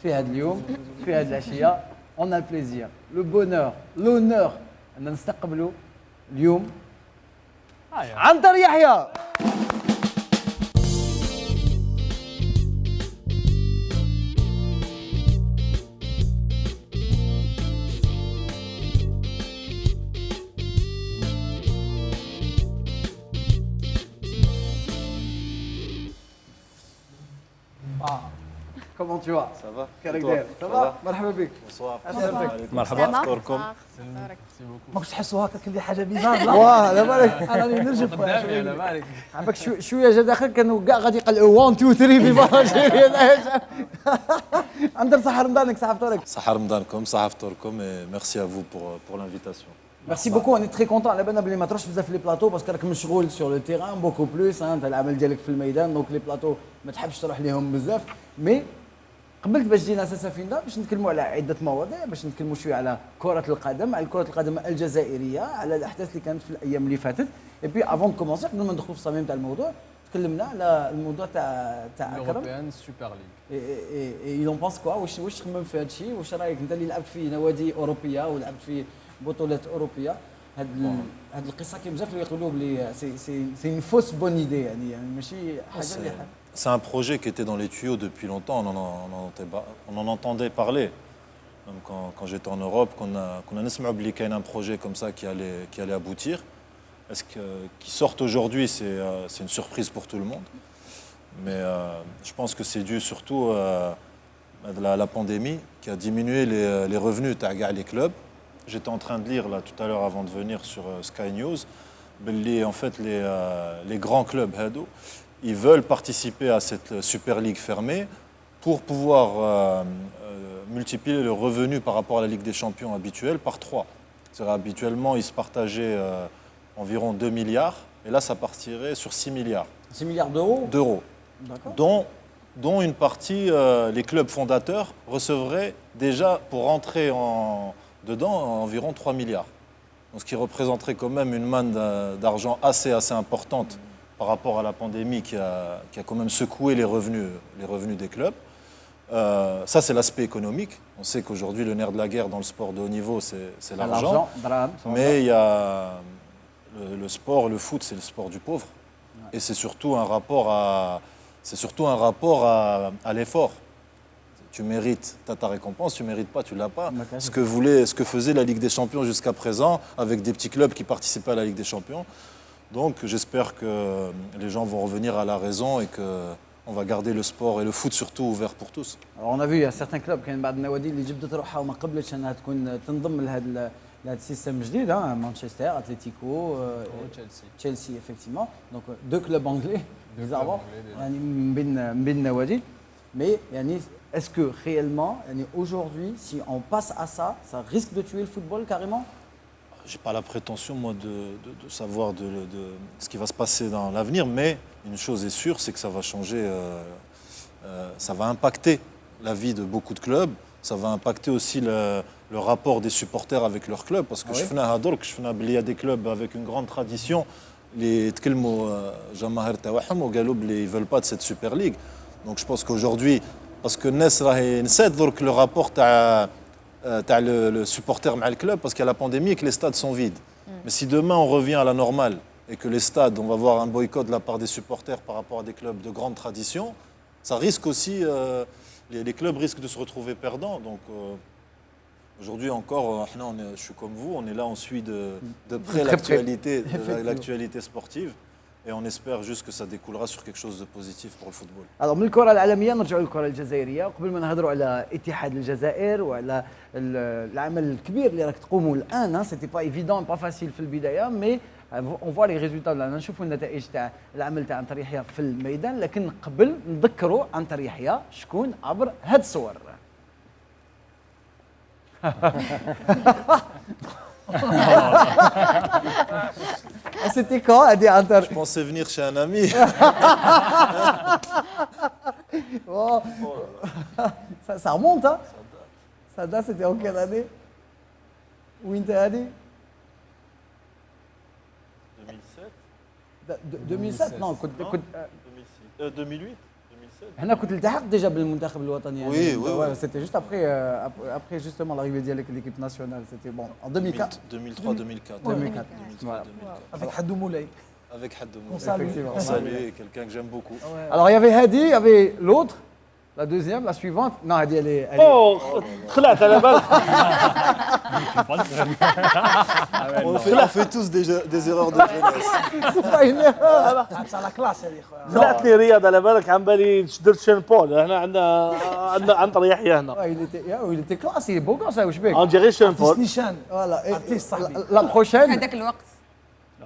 في هذا اليوم في هذه العشيه اون ا البليزير لو بونور لونور ان نستقبلوا اليوم عنتر يحيى. Comment tu vas? Ça va? Ça va? مرحبا بك. Bonsoir. مرحبا. أشكركم. ما كنتش تحسوا هكا كان حاجه بيزار. واه لا بالك انا اللي نرجف لا بالك عباك شويه جا داخل كانوا كاع غادي يقلعوا 1 2 3 في البرامج. عندنا صحة رمضانك صحة فطورك. صحة رمضانكم صحة فطوركم. Merci à vous pour l'invitation. Merci beaucoup, on est très content. على بالنا بلي ما تروحش بزاف في لي بلاطو باسكو راك مشغول سور لو تيران بوكو بلوس انت العمل ديالك في الميدان دونك لي بلاطو ما تحبش تروح ليهم بزاف مي قبلت باش جينا اساسا فينا باش نتكلموا على عده مواضيع باش نتكلموا شويه على كره القدم على كره القدم الجزائريه على الاحداث اللي كانت في الايام اللي فاتت اي بي افون كومونسي قبل ما ندخلوا في الصميم تاع الموضوع تكلمنا على الموضوع تاع اكرم الاوروبيان سوبر ليغ اي لون بونس كوا واش تخمم في هذا الشيء واش رايك انت اللي لعبت في نوادي اوروبيه ولعبت في بطولات اوروبيه هاد القصه كاين بزاف اللي يقولوا بلي سي اون فوس بون ايدي يعني ماشي حاجه اللي C'est un projet qui était dans les tuyaux depuis longtemps, on en entendait parler. Même quand j'étais en Europe, qu'on a oublié qu'il y a un projet comme ça qui allait aboutir. Est-ce qu'il sorte aujourd'hui, c'est une surprise pour tout le monde. Mais je pense que c'est dû surtout à la pandémie qui a diminué les revenus des clubs. J'étais en train de lire là, tout à l'heure avant de venir sur Sky News, en fait les grands clubs ils veulent participer à cette Super League fermée pour pouvoir multiplier le revenu par rapport à la Ligue des Champions habituelle par 3. C'est-à-dire, habituellement, ils se partageaient environ 2 milliards, et là, ça partirait sur 6 milliards. 6 milliards d'euros D'euros. Dont une partie, les clubs fondateurs recevraient déjà, pour rentrer dedans, environ 3 milliards. Donc, ce qui représenterait quand même une manne d'argent assez importante par rapport à la pandémie qui a quand même secoué les revenus des clubs. Ça, c'est l'aspect économique. On sait qu'aujourd'hui, le nerf de la guerre dans le sport de haut niveau, c'est l'argent. Mais il y a le sport, le foot, c'est le sport du pauvre. Et c'est surtout un rapport à l'effort. Tu mérites, tu as ta récompense, tu ne mérites pas, tu ne l'as pas. Ce que faisait la Ligue des Champions jusqu'à présent, avec des petits clubs qui participaient à la Ligue des Champions. Donc j'espère que les gens vont revenir à la raison et qu'on va garder le sport et le foot surtout ouvert pour tous. Alors on a vu il y a certains clubs كاين بعض النوادي اللي جبدت روحها وما قبلتش انها تكون تنضم لهذا السيستم الجديد مانشستر اتلتيكو تشيلسي effectivement donc deux clubs anglais bizarrement يعني من بين النوادي mais يعني est-ce que réellement يعني aujourd'hui si on passe à ça risque de tuer le football carrément? Je n'ai pas la prétention, moi, de savoir de ce qui va se passer dans l'avenir, mais une chose est sûre, c'est que ça va changer, ça va impacter la vie de beaucoup de clubs, ça va impacter aussi le rapport des supporters avec leur club, parce que je il y a des clubs avec une grande tradition, ils ne veulent pas de cette Super League. Donc je pense qu'aujourd'hui, parce que le rapport t'as le supporter mal club parce qu'il y a la pandémie et que les stades sont vides. Mais si demain on revient à la normale et que les stades, on va voir un boycott de la part des supporters par rapport à des clubs de grande tradition, ça risque aussi, les clubs risquent de se retrouver perdants. Donc aujourd'hui encore, je suis comme vous, on est là, on suit de près l'actualité sportive. Et on espère juste que ça découlera sur quelque chose de positif pour le football. Alors من الكرة العالمية نرجعوا للكرة الجزائرية قبل ما نهضروا على اتحاد الجزائر وعلى العمل الكبير اللي راك تقوموا الآن سيتي با ايفيدون با فاسيل في البداية مي اون فوا لي ريزولتا نشوفوا النتائج تاع العمل تاع عنتر يحيى في الميدان لكن قبل نذكروا عنتر يحيى شكون عبر هاد الصور. C'était quand عنتر? Je pensais venir chez un ami. Oh. Ça remonte, hein? Ça date, c'était en quelle année? Où t'es allé? 2007. 2007 Non, 2008 2007. احنا كنت التحقت ديجا بالمنتخب الوطني يعني. Oui. C'était juste après justement l'arrivée de l'équipe nationale, c'était bon en 2004. 2003-2004. Voilà. Avec Hadou Moulay. Avec Hadou Moulay. On salue quelqu'un que j'aime beaucoup. Alors il y avait Hadi, il y avait l'autre, la deuxième, la suivante. Non, Hadi elle est. Oh, خلعت على بالك. On fait tous des erreurs de jeunesse. C'est pas une erreur. C'est la classe هذه خويا. خلعتني رياض على بالك عن بالي درت شين بول هنا عندنا عنتر يحيى هنا. Il était classe, il est beau quand ça, واش بك؟ On dirait شين بول. نيشان. Voilà. Artiste صاحبي. La prochaine. هذاك الوقت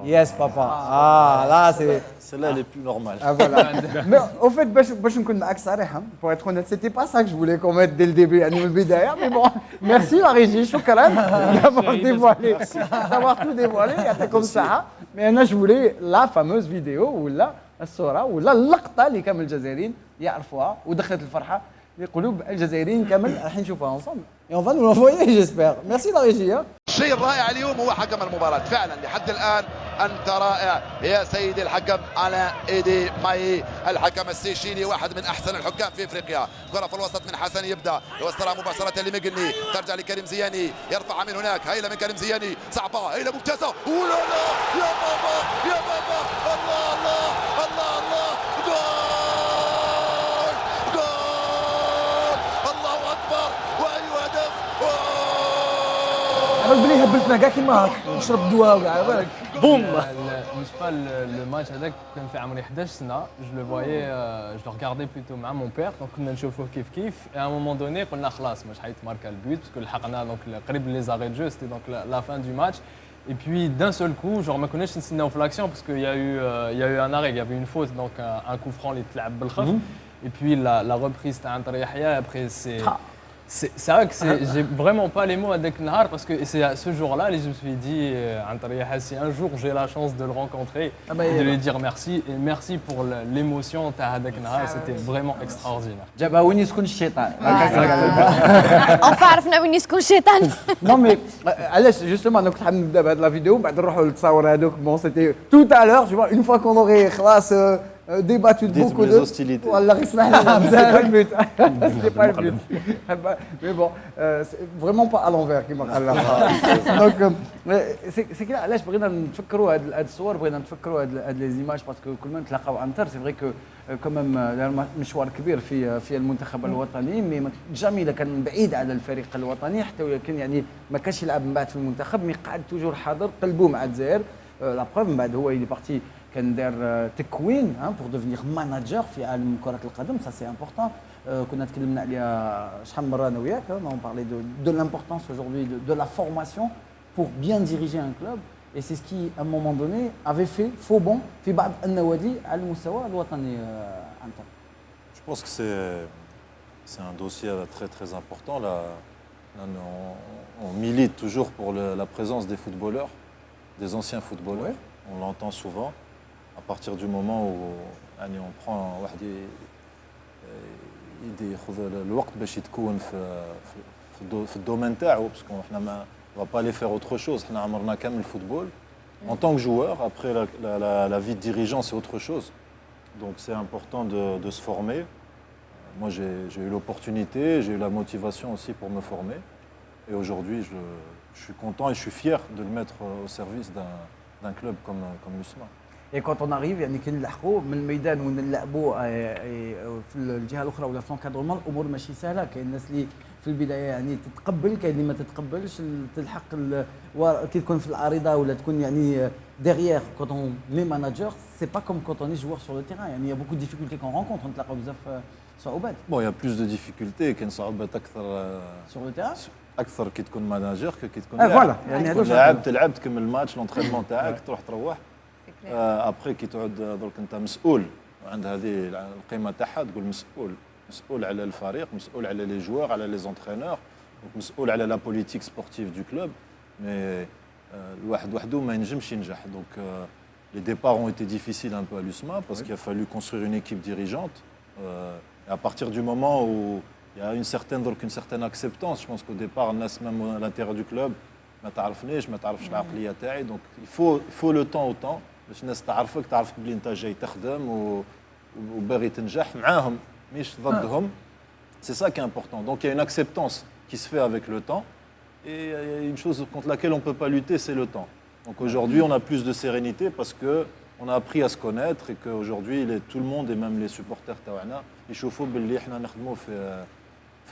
Yes, papa. Ah, là, c'est. Celle-là, elle est plus normale. Ah, voilà. Mais au fait, pour être honnête, c'était pas ça que je voulais qu'on mette dès le début, mais bon, merci la régie, shukran d'avoir dévoilé, d'avoir tout dévoilé, comme ça. Mais là, je voulais la fameuse vidéo où là, الصورة ولا اللقطة اللي كامل الجزائريين يعرفوها ودخلت الفرحة لقلوب الجزائريين كامل رايحين نشوفوها ensemble. Et on va nous l'envoyer, j'espère. Merci la régie. الشيء الرائع اليوم هو حكم المباراة فعلا لحد الآن أنت رائع يا سيدي الحكم على إيدي ماي الحكم السيشيلي واحد من أحسن الحكام في إفريقيا. كرة في الوسط من حسن يبدأ يوصلها مباشرة لميغني ترجع لكريم زياني يرفعها من هناك هيلة من كريم زياني صعبة هيلة ممتازة ولا لا يا بابا يا بابا الله الله الله الله جول جول الله أكبر وأي هدف بلي هبلتنا كاع كيما هاك نشرب الدواء وكاع بالك بوم بالنسبه للماتش هذاك كان في عمري 11 سنه جو لو فوايي جو لو ريغاردي بلوتو مع مون بير دونك كنا نشوفوه كيف كيف ا مومون دوني قلنا خلاص مش حيتماركا البوت باسكو لحقنا دونك قريب لي زاري دو جو سيتي دونك لا فان دو ماتش Et puis d'un seul coup, genre ما كناش نستناو في l'action parce qu'il y a eu un arrêt, il y avait une faute donc un coup franc اللي تلعب بالخف. Et puis la reprise تاع Antar Yahya après c'est vrai que j'ai vraiment pas les mots avec Nahar parce que c'est à ce jour-là que je me suis dit Antar Yahya si un jour j'ai la chance de le rencontrer et de lui dire merci et merci pour l'émotion تاع هذاك Nahar, c'était vraiment extraordinaire. جابها وين يسكن الشيطان. Enfin عرفنا وين يسكن الشيطان. Non mais علاش justement انا كنت حاب نبدا بهذه لا فيديو بعد نروحوا للتصاور هذوك bon c'était tout à l'heure tu vois une fois qu'on aurait خلاص débattu de beaucoup de hostilités. والله غير سمح لنا c'est pas le but. C'est pas le but. Mais bon c'est vraiment pas à l'envers كيما قال الله. Donc c'est كده علاش بغينا نفكروا هاد الصور بغينا نفكروا هاد لي زيماج باسكو كل ما نتلاقاو عنتر سي فري كو كومام مشوار كبير في المنتخب الوطني مي جامي الا كان بعيد على الفريق الوطني حتى ولكن يعني ما كانش يلعب من بعد في المنتخب مي قاعد توجور حاضر قلبه مع الجزائر لا بروف من بعد هو اللي بارتي كان دار تكوين بور ديفينيغ ماناجر في عالم كرة القدم سا سي امبورطون كنا تكلمنا عليها شحال من مره انا وياك on parlait de l'importance aujourd'hui de la formation pour bien diriger un club et c'est ce qui à un moment donné avait fait faux bond في بعض النوادي على المستوى الوطني عنتر. Je pense que c'est un dossier très très important là on milite toujours pour la présence des footballeurs des anciens footballeurs on l'entend souvent à partir du moment où on prend واحد ياخذ الوقت باش يتكون في الدومين تاعو باسكو احنا ما va pas aller faire autre chose احنا عمرنا كامل الفوتبول en tant que joueur après la vie de dirigeant c'est autre chose donc c'est important de se former moi j'ai eu l'opportunité j'ai eu la motivation aussi pour me former et aujourd'hui je suis content et je suis fier de le mettre au service d'un club comme l'USMA. Et quand on arrive يعني كي نلحقوا من الميدان ونلعبوا في الجهه الاخرى ولا في لونكادرمون الامور ماشي سهله كاين الناس اللي في البدايه يعني تتقبل كاين اللي ما تتقبلش تلحق كي تكون في العارضه ولا تكون يعني derrière quand on est manager c'est pas comme quand on est joueur sur le terrain يعني il y a beaucoup de difficultés qu'on rencontre نتلاقاو بزاف صعوبات. Bon il y a plus de difficultés كاين صعوبات اكثر sur le terrain اكثر كي تكون ماناجر كي تكون لاعب. يعني هذوك تلعب تكمل الماتش لونترينمون تاعك تروح ابخي كي تعود درك انت مسؤول عند هذه القيمه تاعها تقول مسؤول على الفريق مسؤول على لي جوار على لي زونترينور مسؤول على لا بوليتيك سبورتيف دو كلوب مي الواحد وحده ما ينجمش ينجح دونك les départs ont été difficiles un peu à l'USMA parce qu'il a fallu construire une équipe dirigeante et à partir du moment où il y a une certaine acceptance je pense qu'au départ الناس même à l'intérieur du club ما تعرفنيش ما تعرفش العقليه تاعي دونك il faut le temps au temps باش الناس تعرفك بلي انت جاي تخدم وباغي تنجح معاهم مش ضدهم c'est ça qui est important donc il y a une acceptance qui se fait avec le temps et une chose contre laquelle on peut pas lutter c'est le temps donc aujourd'hui on a plus de sérénité parce que on a appris à se connaître et qu'aujourd'hui tout le monde et même les supporters تاعنا يشوفوا باللي احنا نخدموا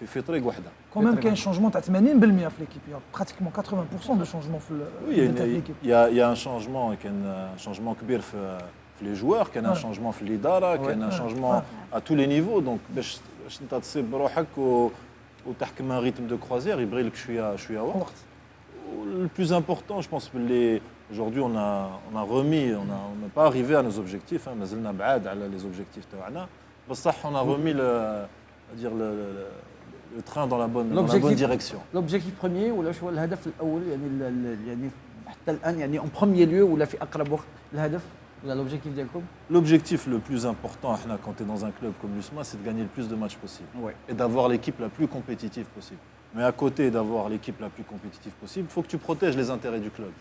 في طريق واحده. Quand même كاين شونجمون تاع 80% في ليكيب براتيكمون 80% دو شونجمون في ليكيب. Il y a un changement كاين changement كبير في les joueurs كاين un changement في الاداره كاين un changement à tous les niveaux donc باش انت تصيب بروحك وتحكم un rythme de croisière يبغي لك شويه وقت. Le plus important je pense باللي Aujourd'hui, on a remis, on n'est pas arrivé à nos objectifs, hein, mais les objectifs تاعنا. بصح on a remis le train dans la bonne direction. L'objectif premier ولا شو الهدف الاول يعني حتى الان يعني en premier lieu ولا في اقرب وقت الهدف ولا l'objectif ديالكم؟ L'objectif le plus important quand tu es dans un club comme l'USMA, c'est de gagner le plus de matchs possible et d'avoir l'équipe la plus compétitive possible. Mais à côté d'avoir l'équipe la plus compétitive possible, il faut que tu protèges les intérêts du club.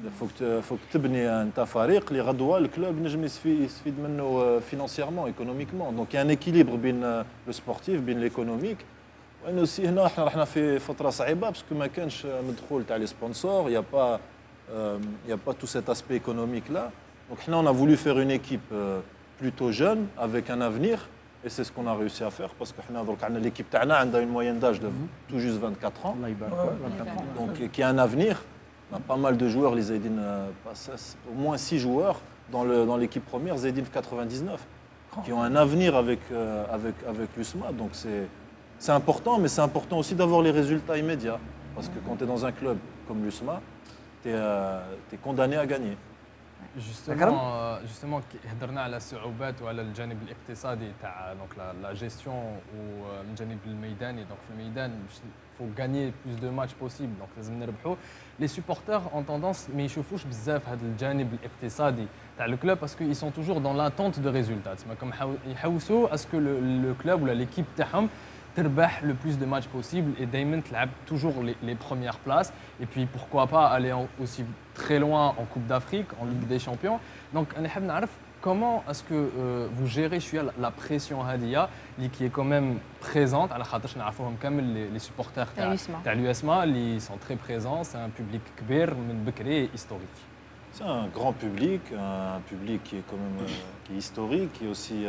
Il faut que tu تبني انت فريق اللي غدوه الكلوب نجم يستفيد منه financièrement, économiquement. Donc il y a un équilibre بين le sportif, بين l'économique. وانه aussi هنا احنا رحنا في فتره صعيبه باسكو ما كانش مدخول تاع لي سبونسور, il y a pas tout cet aspect économique là. Donc on a voulu faire une équipe plutôt jeune avec un avenir et c'est ce qu'on a réussi à faire parce que l'équipe تاعنا عندها une moyenne d'âge de tout juste 24 ans. Donc qui a un avenir. On a pas mal de joueurs, les Zaydine, au moins 6 joueurs dans l'équipe première, Zaydine 99, qui ont un avenir avec l'USMA. Donc c'est important, mais c'est important aussi d'avoir les résultats immédiats. Parce que quand tu es dans un club comme l'USMA, tu es condamné à gagner. Justement هضرنا على الصعوبات وعلى الجانب الاقتصادي تاع دونك لا جيستيون ومن الجانب الميداني دونك في الميدان faut gagner plus de matchs possible donc لازم نربحوا. Les supporters ont tendance ما يشوفوش بزاف هذا الجانب الاقتصادي تاع الكلوب parce qu'ils sont toujours dans l'attente de résultats. تسمى كم يحوسوا اسكو لو كلوب ولا ليكيب تاعهم تربح le plus de matchs possible et دائما تلعب toujours les premières places et puis pourquoi pas aller aussi très loin en Coupe d'Afrique, en Ligue des Champions. Donc انا حاب نعرف comment est-ce que vous gérez la pression هذه اللي qui est quand même présente على خاطرش نعرفوهم كامل les supporters تاع l'USMA اللي sont très présents, c'est un public كبير من بكري historique. C'est un grand public, un public qui est quand même qui est historique, qui est aussi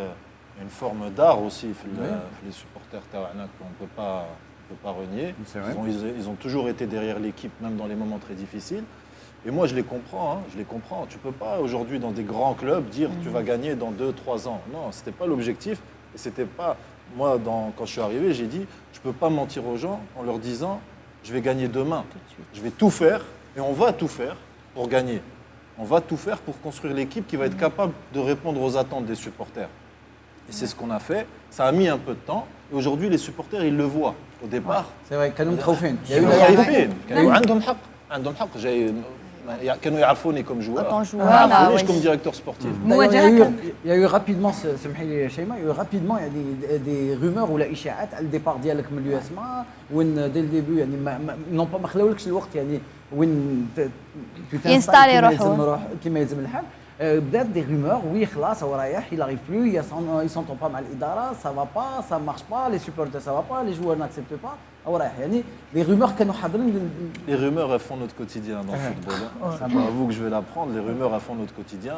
une forme d'art aussi, les supporters qu'on ne peut pas renier. Ils ont toujours été derrière l'équipe, même dans les moments très difficiles. Et moi, je les comprends. Je les comprends. Tu ne peux pas aujourd'hui, dans des grands clubs, dire tu vas gagner dans 2-3 ans. Non, ce n'était pas l'objectif. Et c'était pas... Moi, quand je suis arrivé, j'ai dit je ne peux pas mentir aux gens en leur disant je vais gagner demain. Je vais tout faire, et on va tout faire pour gagner. On va tout faire pour construire l'équipe qui va être capable de répondre aux attentes des supporters. Et c'est ce qu'on a fait. Ça a mis un peu de temps. Et aujourd'hui, les supporters, ils le voient. Au départ. C'est vrai, كانوا متخوفين. كانوا عندهم حق. عندهم حق. كانوا يعرفوني comme joueur. يعرفونيش comme directeur sportif. Il y a eu rapidement, سمحي لي شيماء, il y a eu rapidement des rumeurs ولا اشاعات على الديبار ديالك من اليوسما وين دي الديبي يعني ما خلاولكش الوقت يعني وين ينستالي روحه كما يلزم الحال. بدات دي rumeurs oui خلاص هو رايح il arrive plus il s'entend pas مع الاداره ça va pas ça marche pas les supporters ça va pas les joueurs n'acceptent pas هو رايح يعني les rumeurs كانوا حاضرين. Les rumeurs elles font notre quotidien dans le football. C'est pas à vous que je vais l'apprendre, les rumeurs elles font notre quotidien.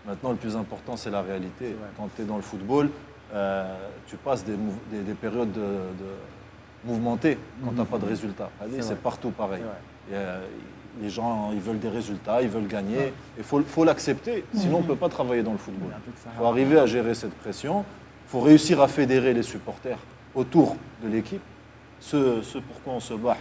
Maintenant le plus important c'est la réalité. Quand tu es dans le football, tu passes des périodes de mouvementées quand tu n'as pas de résultats. C'est partout pareil. Les gens, ils veulent des résultats, ils veulent gagner. Il faut l'accepter, sinon on ne peut pas travailler dans le football. Il faut arriver à gérer cette pression. Il faut réussir à fédérer les supporters autour de l'équipe. Ce pourquoi on se bat,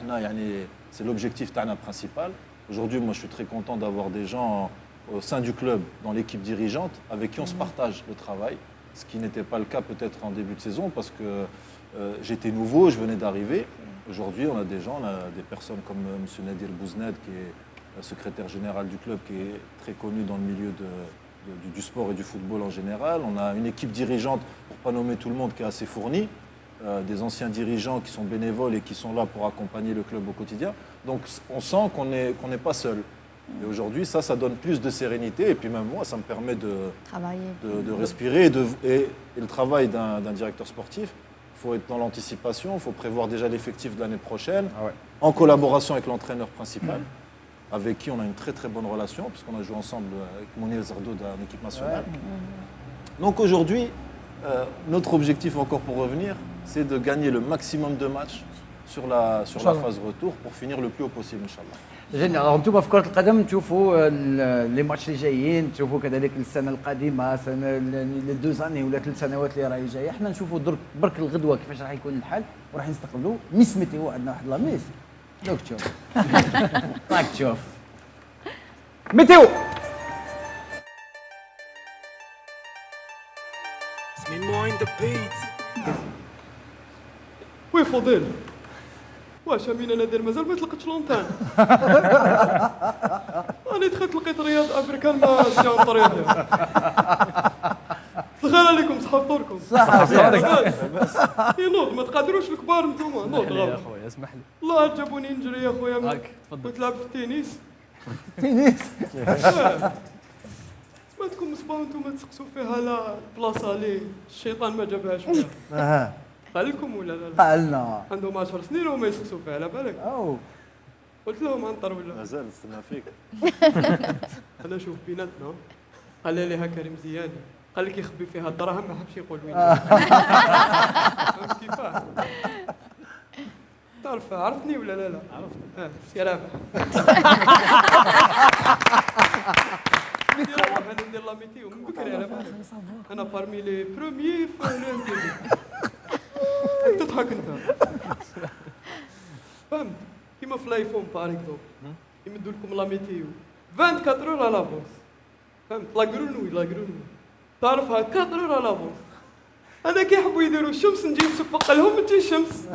c'est l'objectif principal. Aujourd'hui, moi, je suis très content d'avoir des gens au sein du club, dans l'équipe dirigeante, avec qui on se partage le travail. Ce qui n'était pas le cas peut-être en début de saison, parce que j'étais nouveau, je venais d'arriver. Aujourd'hui, on a des gens, on a des personnes comme M. Nadir Bouzned, qui est secrétaire général du club, qui est très connu dans le milieu du sport et du football en général. On a une équipe dirigeante, pour ne pas nommer tout le monde, qui est assez fournie. Des anciens dirigeants qui sont bénévoles et qui sont là pour accompagner le club au quotidien. Donc on sent qu'on n'est pas seul. Et aujourd'hui, ça donne plus de sérénité. Et puis même moi, ça me permet de respirer. Et le travail d'un directeur sportif, il faut être dans l'anticipation, il faut prévoir déjà l'effectif de l'année prochaine, en collaboration avec l'entraîneur principal, avec qui on a une très très bonne relation, puisqu'on a joué ensemble avec Mounir Zardo de l'équipe nationale. Donc aujourd'hui, notre objectif, encore pour revenir, c'est de gagner le maximum de matchs sur la phase retour pour finir le plus haut possible, Inch'Allah. جميل. انتم في كرة القدم تشوفوا لي ماتش اللي جايين، تشوفوا كذلك السنة القادمة، سنة لي 2 سنين ولا 3 سنوات اللي راهي جاية، احنا نشوفوا برك الغدوة كيفاش راح يكون الحال وراح نستقبلوا ميس ميتيو. عندنا واحد لا ميس دوك تشوف راك تشوف ميتيو. وي فضيل واش امين انا داير مازال ما تلقيتش لونتان. انا دخلت لقيت رياض افريكان ما سيون طريقه. الخير عليكم صحاب طوركم. صحة نوض ما تقدروش الكبار نتوما نوض يا خويا اسمح لي. الله جابوني نجري يا خويا تفضل. كنت لعب في التنس. تنس. سمعتكم مصباح نتوما تسقسوا فيها لا البلاصه اللي الشيطان ما جابهاش فيها. قال لكم ولا لا؟ قالنا عندهم 10 سنين وما يسقسوا فيها على بالك. قلت لهم انطر ولا مازال نستنى فيك. انا شوف بيناتنا قال لي هكا مزيان قال لك يخبي فيها الدراهم ما حبش يقول وين. فهمت كيفاه؟ تعرف عرفتني ولا لا؟ عرفت. سي رابح. انا ندير لا ميتيو من بكري على بالك. انا بارمي لي بروميي في الانترفيو. تضحك انت. فهمت؟ كيما في الايفون باغ اكزومبل يمدوا لكم لا ميتيو 24 اور لافونس. فهمت؟ لا غرونوي تعرف 4 اور لافونس. انا كي يحبوا يديروا الشمس نجي نصفق لهم تجي الشمس.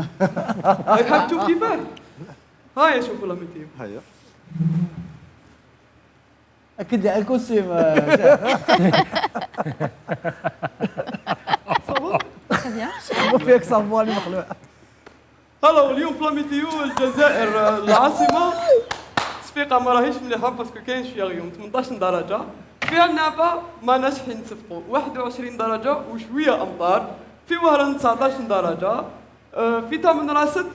هاي حاب تشوف كيفاه؟ هاي شوفوا لا ميتيو. هيا اكيد على الكوستيم. صافا؟ ما فيك صافواني مخلوع. هلا واليوم في لا ميتيو الجزائر العاصمه صفيقه ما راهيش مليحه باسكو كاين شويه غيوم 18 درجه. في النعبه ما ناجحين نصفقوا 21 درجه وشويه امطار. في وهران 19 درجه. في تامن راسد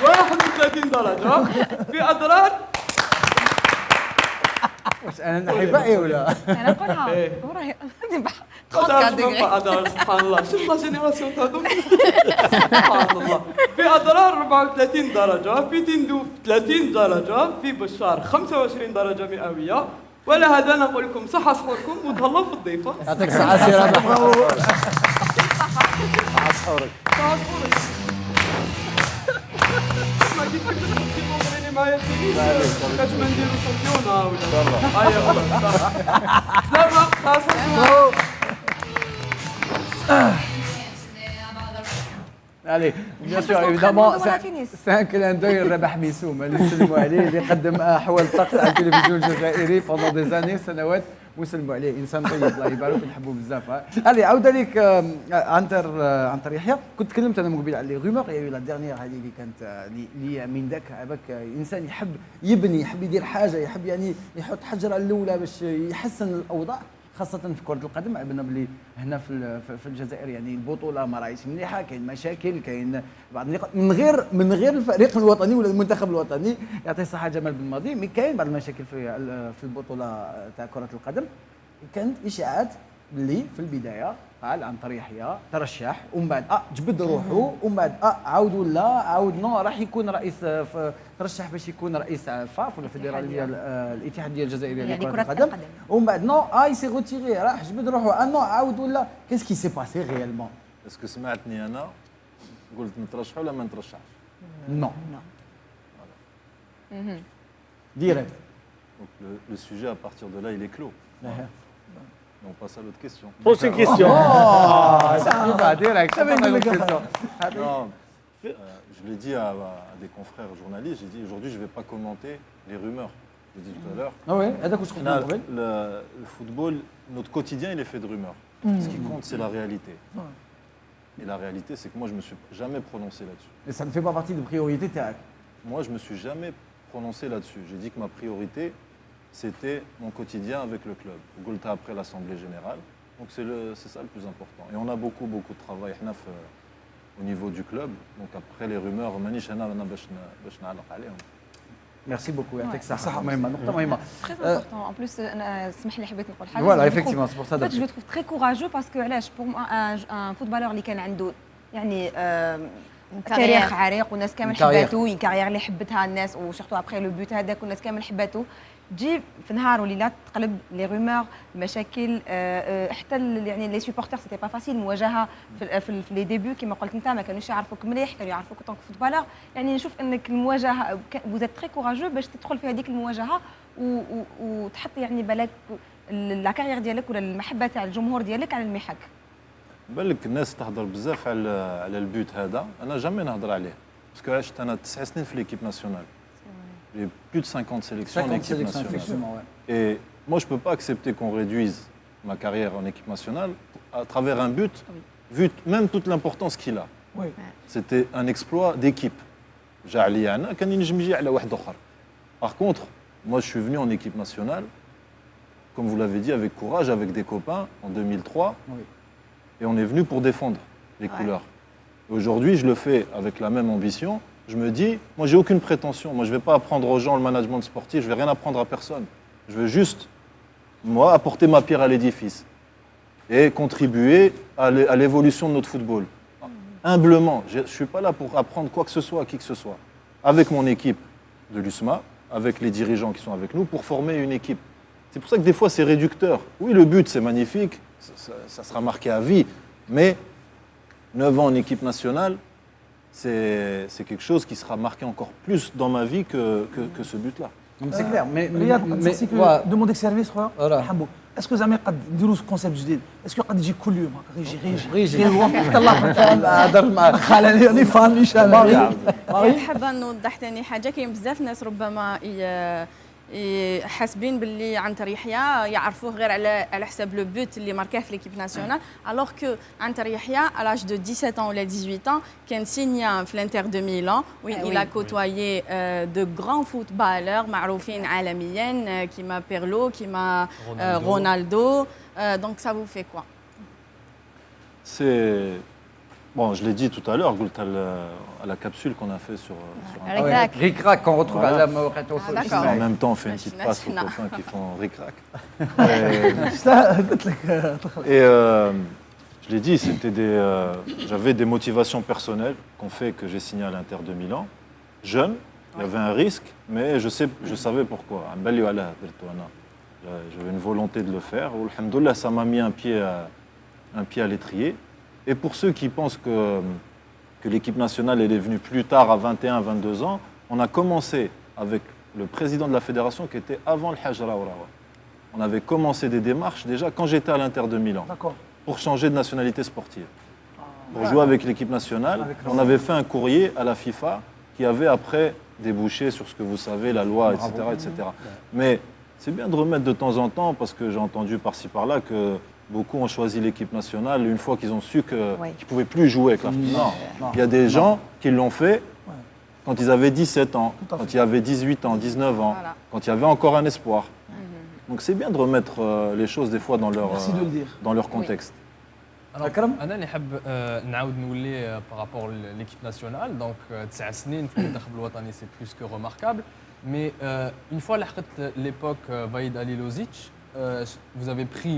31 درجه. في اضرار واش انا نحبها ولا؟ انا نقولها وراهي اضرار سبحان الله. شوف لا جينيراسيون هذوك سبحان الله. في اضرار 34 درجه. في تندوف 30 درجه. في بشار 25 درجه مئويه. ولا هذا نقول لكم صحه صحوركم وتهلاو في الضيفه. يعطيك الصحه سي رابح. صحة صحورك. صحه صحورك. ما كي تحب تنظريني معايا التنس كاش ما نديرو شامبيونا ولا هيا خلاص سلامة خلاص. Allez, bien sûr, évidemment, c'est un clin d'œil لرابح ميسوم اللي نسلموا عليه اللي قدم احوال الطقس على التلفزيون الجزائري pendant des années سنوات ونسلموا عليه انسان طيب الله يبارك نحبوه بزاف. الي عاود عليك عنتر يحيى. كنت تكلمت انا من قبل على لي غومور يا لا ديرنيير هذه اللي كانت اللي من ذاك عباك انسان يحب يبني يحب يدير حاجه يحب يعني يحط حجره الاولى باش يحسن الاوضاع خاصة في كرة القدم. عرفنا بلي هنا في الجزائر يعني البطولة ما راهيش مليحة. كاين مشاكل كاين بعض النقاط من غير الفريق الوطني ولا المنتخب الوطني يعطيه الصحة جمال بن ماضي. مي كاين بعض المشاكل في البطولة تاع كرة القدم. كانت إشاعات بلي في البداية قال عنتر يحيى ترشح ومن بعد جبد روحه ومن بعد عاود ولا عاود نو راح يكون رئيس ترشح باش يكون رئيس فاف ولا فيدرال ديال الاتحاديه الجزائريه لكره القدم ومن بعد نو سي روتيري راح جبد روحه نو عاود ولا كيسكي سي باسي ريالمون. اسكو سمعتني انا قلت نترشح ولا ما نترشحش؟ نو ديريكت. Donc le sujet à partir de là il est clos. On passe à l'autre question. Prochaine question. Je l'ai dit à des confrères journalistes, j'ai dit aujourd'hui je ne vais pas commenter les rumeurs. Je l'ai dit tout à l'heure. Le football, notre quotidien il est fait de rumeurs. Ce qui compte c'est la réalité. Et la réalité c'est que moi je ne me suis jamais prononcé là-dessus. Et ça ne fait pas partie de priorité TAC. Moi je ne me suis jamais prononcé là-dessus. J'ai dit que ma priorité c'était mon quotidien avec le club. Golta après l'Assemblée Générale. Donc c'est ça le plus important. Et on a beaucoup de travail au niveau du club. Donc après les rumeurs, Merci beaucoup. يعطيك الصحة. مهمة نقطة مهمة. Très important. En plus أنا اسمح لي حبيت نقول حاجة. Voilà effectivement c'est pour ça. En fait je le trouve très courageux parce que علاش pour un footballeur اللي كان عنده يعني تاريخ عريق والناس كامل حباتو كارير اللي حبتها الناس وسورتو ابخي لو بوت هذاك والناس كامل حباتو تجي في نهار وليلات تقلب لي رومور مشاكل حتى يعني لي سوبورتر سيتي با فاسيل المواجهه في لي ديبيو كما قلت انت ما كانوش يعرفوك مليح كانوا يعرفوك طونك فوتبالور يعني نشوف انك المواجهه فوزيت تري كوراجو باش تدخل في هذيك المواجهه وتحط يعني بالك لا كارير ديالك ولا المحبه تاع الجمهور ديالك على المحك. بالك الناس تهضر بزاف على البيوت هذا انا جامي نهضر عليه باسكو عشت انا 9 سنين في ليكيب ناسيونال. J'ai plus de 50 sélections en équipe nationale. Et moi, je ne peux pas accepter qu'on réduise ma carrière en équipe nationale à travers un but, vu même toute l'importance qu'il a. Oui. C'était un exploit d'équipe. Par contre, moi, je suis venu en équipe nationale, comme vous l'avez dit, avec courage, avec des copains, en 2003. Oui. Et on est venu pour défendre les couleurs. Aujourd'hui, je le fais avec la même ambition. Je me dis, moi, j'ai aucune prétention. Moi, je ne vais pas apprendre aux gens le management sportif. Je ne vais rien apprendre à personne. Je veux juste, moi, apporter ma pierre à l'édifice et contribuer à l'évolution de notre football. Humblement. Je ne suis pas là pour apprendre quoi que ce soit à qui que ce soit. Avec mon équipe de l'USMA, avec les dirigeants qui sont avec nous, pour former une équipe. C'est pour ça que des fois, c'est réducteur. Oui, le but, c'est magnifique. Ça sera marqué à vie. Mais 9 ans en équipe nationale, c'est quelque chose qui sera marqué encore plus dans ma vie que ce but-là. C'est clair, mais demandez que service حبوا اسكو زعما قد نديروا كونسيبت جديد اسكو قد يجي كل يوم هكا يجي حتى الله هضر معاه خلاني راني فانيش انا حابه نوضح ثاني حاجه كاين بزاف ناس ربما حاسبين باللي عنتر يحيى يعرفوه غير على حساب لو بوت اللي ماركاه في ليكيب ناسيونال الوغ كو عنتر يحيى على لاج دو 17 ans ولا 18 ans كان سينيا في الانتر دو ميلان وين il a côtoyé de grands footballeurs معروفين عالميا كيما بيرلو كيما رونالدو donc ça vous fait quoi? C'est bon, je l'ai dit tout à l'heure, à la capsule qu'on a fait sur Ric-Rac qu'on retrouve à la Maoreto. En même temps, on fait une petite passe aux copains qui font Ric-Rac. Et je l'ai dit, j'avais des motivations personnelles qu'on fait que j'ai signé à l'Inter de Milan. Jeune, il y avait un risque, mais je savais pourquoi. J'avais une volonté de le faire. Alhamdoulilah, ça m'a mis un pied à l'étrier. Et pour ceux qui pensent que l'équipe nationale elle est venue plus tard, à 21, 22 ans, on a commencé avec le président de la fédération qui était avant le Hajj Raourawa. On avait commencé des démarches déjà quand j'étais à l'Inter de Milan pour changer de nationalité sportive. Pour jouer avec l'équipe nationale, on avait fait un courrier à la FIFA qui avait après débouché sur ce que vous savez, la loi, etc. etc. Mais c'est bien de remettre de temps en temps, parce que j'ai entendu par-ci par-là que beaucoup ont choisi l'équipe nationale une fois qu'ils ont su qu'ils ne pouvaient plus jouer avec la France. Non. Il y a des gens qui l'ont fait quand ils avaient 17 ans, quand il y avait 18 ans, 19 ans, quand il y avait encore un espoir. Donc c'est bien de remettre les choses des fois dans leur contexte. انا اللي حاب نعاود نولي بارابور ليكيب ناسيونال دونك 9 سنين في المنتخب الوطني سي بلوس كو ريماركابل مي اون فوا لحقت ليبوك فايد اليلوزيتش vous avez pris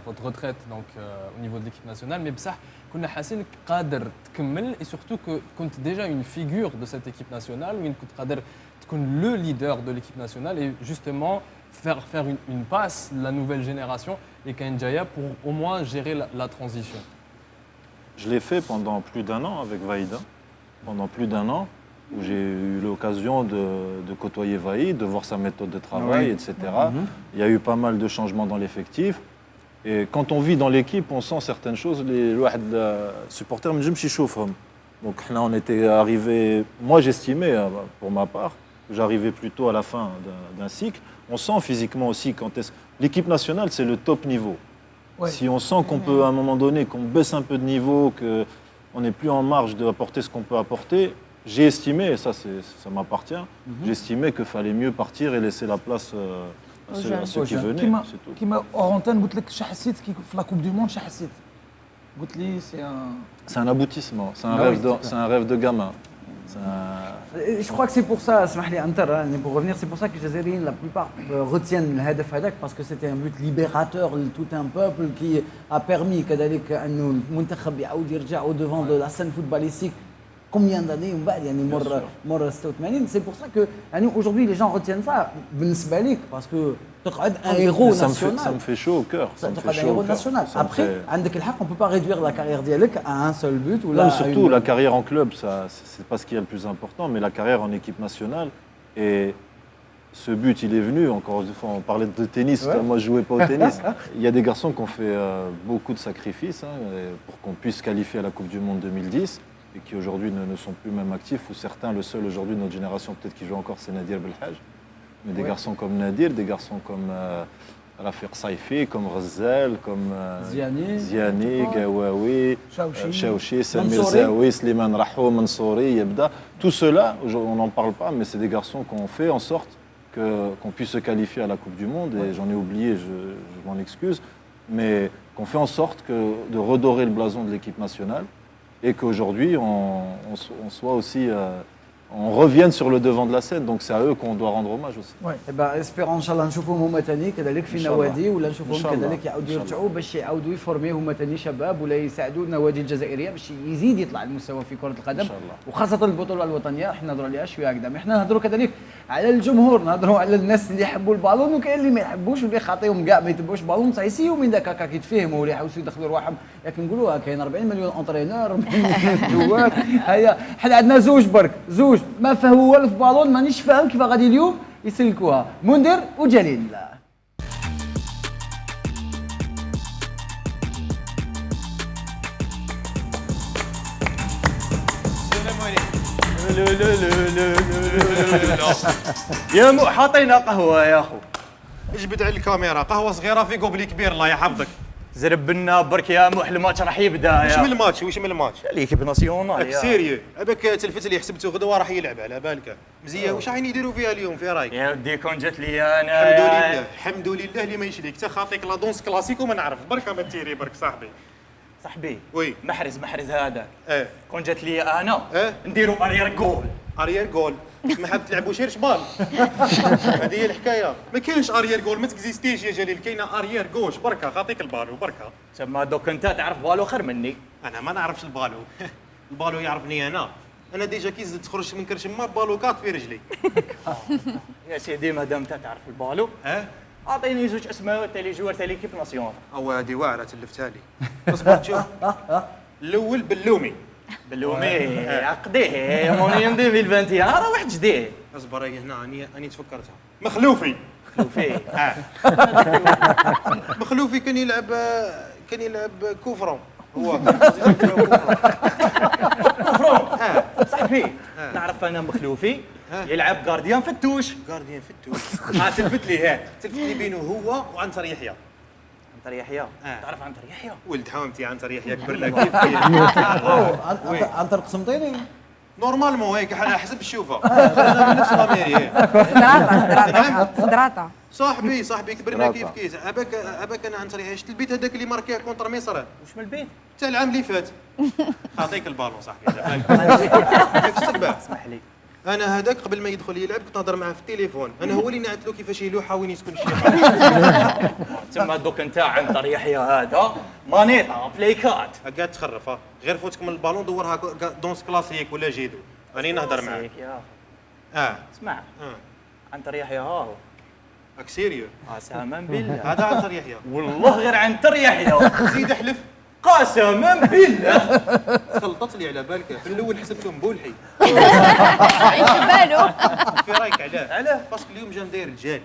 votre retraite donc au niveau de l'équipe nationale mais بصح كنا حاسينك قادر تكمل et surtout que كنت déjà une figure de cette équipe nationale وين كنت قادر تكون le leader de l'équipe nationale et justement faire une passe de la nouvelle génération et Kanjaya pour au moins gérer la transition. Je l'ai fait pendant plus d'un an avec Vaïda, pendant plus d'un an, où j'ai eu l'occasion de côtoyer Vaïd, de voir sa méthode de travail, etc. Il y a eu pas mal de changements dans l'effectif. Et quand on vit dans l'équipe, on sent certaines choses. Les supporters me disent, donc là, on était arrivé. Moi, j'estimais, pour ma part, que j'arrivais plutôt à la fin d'un cycle. On sent physiquement aussi quand l'équipe nationale, c'est le top niveau. Ouais. Si on sent qu'on peut, à un moment donné, qu'on baisse un peu de niveau, qu'on n'est plus en marge d'apporter ce qu'on peut apporter, j'ai estimé, et ça m'appartient, j'ai estimé qu'il fallait mieux partir et laisser la place à ceux qui venaient. كيما اورونتان قلت لك شحسيت كي في لا كوب دو موند شحسيت قلت لي c'est un aboutissement, c'est un rêve de gamin. Je crois que c'est pour ça, pour revenir, c'est pour ça que les Algériens, la plupart, retiennent le Hadaf Hadak, parce que c'était un but libérateur de tout un peuple qui a permis que le Muntakhab au devant de la scène footballistique combien d'années من بعد يعني مر 86 c'est pour ça que يعني aujourd'hui les gens retiennent ça بالنسبه ليك باسكو تقعد un héros national ça me fait chaud au cœur تقعد un héros national après عندك الحق on peut pas réduire la carrière ديالك à un seul but ou là surtout la carrière en club ça c'est pas ce qui est le plus important mais la carrière en équipe nationale et ce but, il est venu, encore une fois, on parlait de tennis, moi je jouais pas au tennis. Il y a des garçons qui ont fait beaucoup de sacrifices pour qu'on puisse qualifier à la Coupe du Monde 2010 et qui aujourd'hui ne sont plus même actifs, ou certains, le seul aujourd'hui de notre génération peut-être qui joue encore, c'est Nadir Belhaj. Mais des garçons comme Nadir, des garçons comme Rafiq Saifi, comme Razzel, comme Ziani, Gawawi, Chaouchi, Samir Zaoui, Slimane Rahou, Mansouri, Yebda. Tout cela, on n'en parle pas, mais c'est des garçons qui ont fait en sorte qu'on puisse se qualifier à la Coupe du Monde, et j'en ai oublié, je m'en excuse, mais qu'on fait en sorte de redorer le blason de l'équipe nationale et qu'aujourd'hui on soit aussi, on revienne sur le devant de la scène, donc c'est à eux qu'on doit rendre hommage aussi. Ouais. Et ben espérons ان شاء الله نشوفوهم هما ثاني كذلك في نوادي ولا نشوفوهم كذلك يعاودوا يرجعوا باش يعاودوا يفورميو هما ثاني شباب ولا يساعدوا النوادي الجزائريه باش يزيد يطلع المستوى في كره القدم وخاصه البطوله الوطنيه احنا نهضروا عليها شويه هكذا احنا نهضروا كذلك على الجمهور نهضروا على الناس اللي يحبوا البالون وكاين اللي ما يحبوش واللي خاطيهم كاع ما يتبعوش بالون صح يسيو من داك هكا كيتفهموا ولا يحاولوا يدخلوا رواحهم لكن نقولوها كاين 40 مليون اونترينور 40 مليون جوار هيا حنا عندنا زوج برك زوج ما فهموا والو في بالون مانيش فاهم كيف غادي اليوم يسلكوها منذر وجليل يا مو حاطينا قهوه يا اخو اجبد على الكاميرا قهوه صغيره في قبلي كبير الله يحفظك زرب لنا برك يا مو الماتش راح يبدا وش من الماتش ليكيب ناسيونال سيريو اباك تلفت اللي حسبته غدوه راح يلعب على بالك مزيان واش راح يديروا فيها اليوم في رايك يا ودي كون جات لي انا الحمد لله اللي ما يشليك تا خاطيك لا دونس كلاسيكو ما نعرف برك ما تيري برك صاحبي وي محرز هذاك كون جات لي انا نديروا اريير جول ما حاب تلعبوا شيرش بال هذه هي الحكايه ما كاينش اريير جول ما تكزيستيش يا جليل كاينه اريير جوش بركه خاطيك البالو بركه تما دوك انت تعرف بالو خير مني انا ما نعرفش البالو البالو يعرفني انا ديجا كي زدت تخرج من كرشما بالو كات في رجلي يا سيدي مادام انت تعرف البالو اعطيني زوج اسماء تاع لي جوار تاع ليكيب ناسيونال هذه واعره تلفتها لي اصبر شوف الاول بلومي عقديه مونيوم 2021 راه واحد جديد اصبر هنا اني تفكرتها مخلوفي مخلوفي كان يلعب كوفرون هو كوفرون صاحبي نعرف انا مخلوفي يلعب غارديان فتوش تلفت لي بينه هو وعنتر يحيى تعرف عنتر يحيى ولد حومتي عنتر يحيى كبرنا كيف عنتر قسمطيني نورمالمون هيك حسب الشوفه نفس لاميري صدراتا صاحبي كبرنا كيف اباك انا عنتر يحيى شفت البيت هذاك اللي ماركيه كونتر مصر واش من البيت تاع العام اللي فات خاطيك البالون صاحبي اسمح لي انا هذاك قبل ما يدخل يلعب كنت نهضر معاه في التليفون انا هو اللي نعت له كيفاش يلوح وين يسكن الشيخ تما دوك انت عنتر يحيى هذا مانيطا بلايكات قاعد تخرف غير فوتك من البالون دورها دونس كلاسيك ولا جيدو راني نهضر معاه اسمع عنتر يحيى ها هو راك سيريو قسما بالله هذا عنتر يحيى والله غير عنتر يحيى زيد احلف قسما بالله خلطت لي على بالك في الاول حسبته مبولحي عيش بالو في رايك علاه باسكو اليوم جا ندير رجال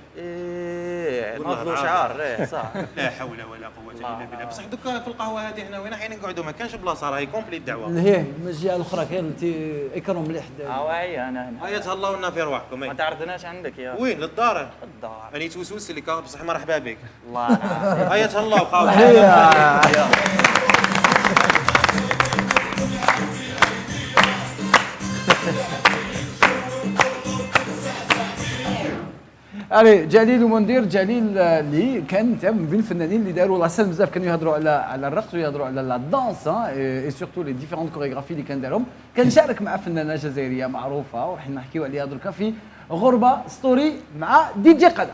ناضلو شعار صح لا حول ولا قوه الا بالله بصح دوكا في القهوه هذه هنا وين حين نقعدوا ما كانش بلاصه راهي كومبليت الدعوه هي من الجهه الاخرى كاين انت اكرم مليح واعي انا هنا هيا تهلاو لنا في رواحكم ما تعرضناش عندك يا وين للدار راني توسوس لك بصح مرحبا بك الله يعافيك هيا تهلاو خاوي الي جليل ومنذر جليل اللي كان من بين الفنانين اللي داروا لاسال بزاف كانوا يهضروا على الرقص ويهضروا على لا دانس اي سورتو لي ديفيرونت كوريغرافي اللي كان دارهم كان شارك مع فنانه جزائريه معروفه وراح نحكيو عليها دركا في غربه ستوري مع دي جي قدا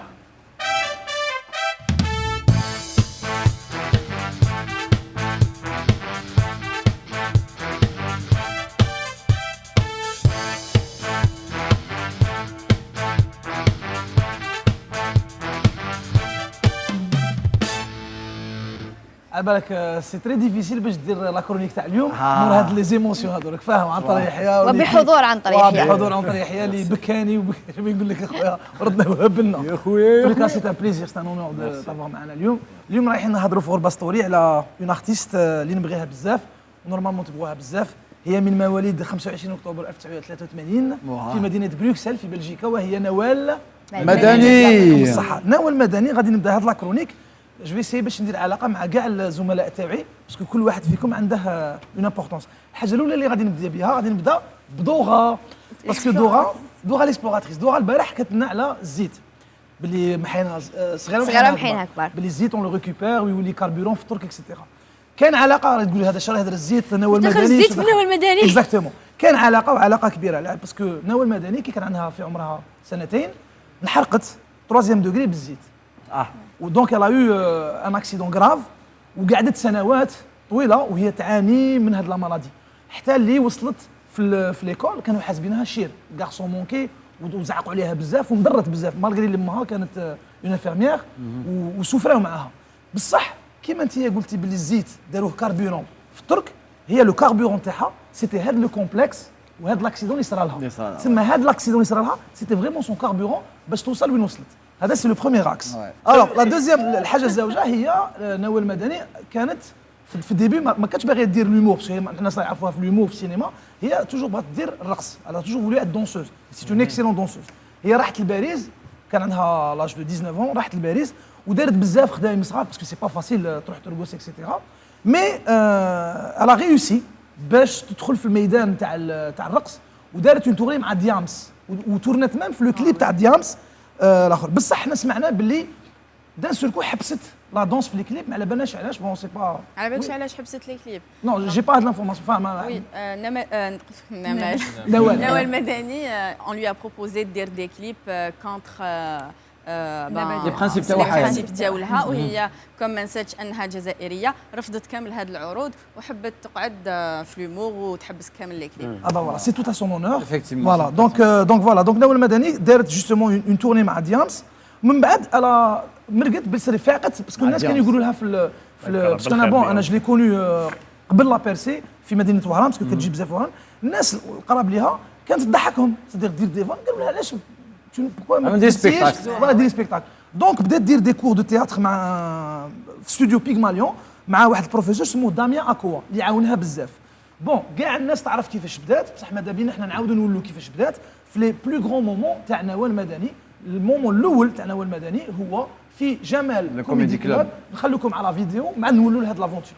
على بالك سي تري ديفيسيل باش دير لا كرونيك تاع اليوم مور هاد لي زيموسيون هذولك فاهم عنتر يحيى وبحضور عنتر يحيى وبحضور عنتر يحيى اللي بكاني شنو نقول لك اخويا ردنا وهبلنا يا خويا كل سي ان بليزير سي ان اونور دو تافوار معنا اليوم رايحين نهضروا في غربه ستوري على اون ارتيست اللي نبغيها بزاف ونورمالمون تبغوها بزاف. هي من مواليد 25 اكتوبر 1983 في مدينه بروكسل في بلجيكا وهي نوال مدني. بصح نوال مدني غادي نبدا هاد لا كرونيك جو في سي باش ندير علاقه مع كاع الزملاء تاعي باسكو كل واحد فيكم عنده اون امبورطونس. الحاجه الاولى اللي غادي نبدا بها غادي نبدا بدوغا باسكو دوغا ليسبلوراتريس. دوغا البارح كانت لنا على الزيت باللي محيناها صغيره محيناها كبار باللي الزيت اون لو ريكوبير ويولي كاربورون في الترك اكسيتيرا. كان علاقه تقول هذا شرا هذا الزيت نوال مدني الزيت في نوال مدني اكزاكتومون كان علاقه وعلاقه كبيره باسكو نوال مدني كي كان عندها في عمرها سنتين انحرقت 3 دوغري بالزيت ودونك الا يو ان اكسيدون غراف وقعدت سنوات طويله وهي تعاني من هذه لا مالادي حتى اللي وصلت في ليكول كانوا حاسبينها شير غارسون مونكي وزعقوا عليها بزاف ومضرت بزاف مالغري اللي امها كانت اون انفيرميير وسوفراو معاها بصح كيما انت قلتي باللي الزيت داروه كاربورون في الترك هي لو كاربورون تاعها سيتي هاد لو كومبلكس وهاد لاكسيدون اللي صرا لها تسمى هاد لاكسيدون اللي صرا لها سيتي فريمون سون كاربورون باش توصل وين وصلت. هذا سي لو بروميير اكس. الوغ لا دوزيام الحاجه الزوجه هي نوال مدني كانت في الديبي ما كانتش باغيه دير لومور باسكو الناس يعرفوها في لومور في السينما هي توجور بغات دير الرقص على توجور فولي ات دونسوز سي اون اكسيلون دونسوز. هي راحت لباريس كان عندها لاج دو 19 راحت لباريس ودارت بزاف خدايم صغار باسكو سي با فاسيل تروح ترقص اكسيتيرا مي الا ريوسي باش تدخل في الميدان تاع الرقص ودارت اون توري مع ديامس وتورنت مام في لو كليب تاع ديامس الاخر بصح حنا سمعنا باللي دان سولكو حبست لا دونس في الكليب ما على بالناش علاش بون سي با على بالكش علاش حبست لي كليب نو جي با هاد لانفورماسيون فاهم وي نوال مدني on lui a proposé de dire des clips contre لي برانسيب تاعها ديالها وهي كون ما نساتش انها جزائريه رفضت كامل هاد العروض وحبت تقعد في لومور وتحبس كامل لي كليب. فوالا سي تو ا سون اونور فوالا دونك نوال المدني دارت جوستومون اون تورني مع ديامس من بعد الا مرقت بس فاقت باسكو الناس كانوا يقولوا لها في باسكو انا بون انا جلي كوني قبل لا بيرسي في مدينه وهران باسكو كتجي بزاف وهران الناس القراب ليها كانت تضحكهم دير ديفون قالوا لها علاش دير سبيكتاكل فوالا دير سبيكتاكل دونك بدات دير دي كور دو تياتر مع في ستوديو بيغماليون مع واحد البروفيسور سموه داميان اكوا اللي عاونها بزاف. بون كاع الناس تعرف كيفاش بدات بصح ماذا بينا حنا نعاودوا نقولوا كيفاش بدات في لي بلو غرون مومون تاع نوال مدني. المومون الاول تاع نوال مدني هو في جمال كوميدي كلوب. نخليكم على فيديو مع نولوا لهاد لافونتور.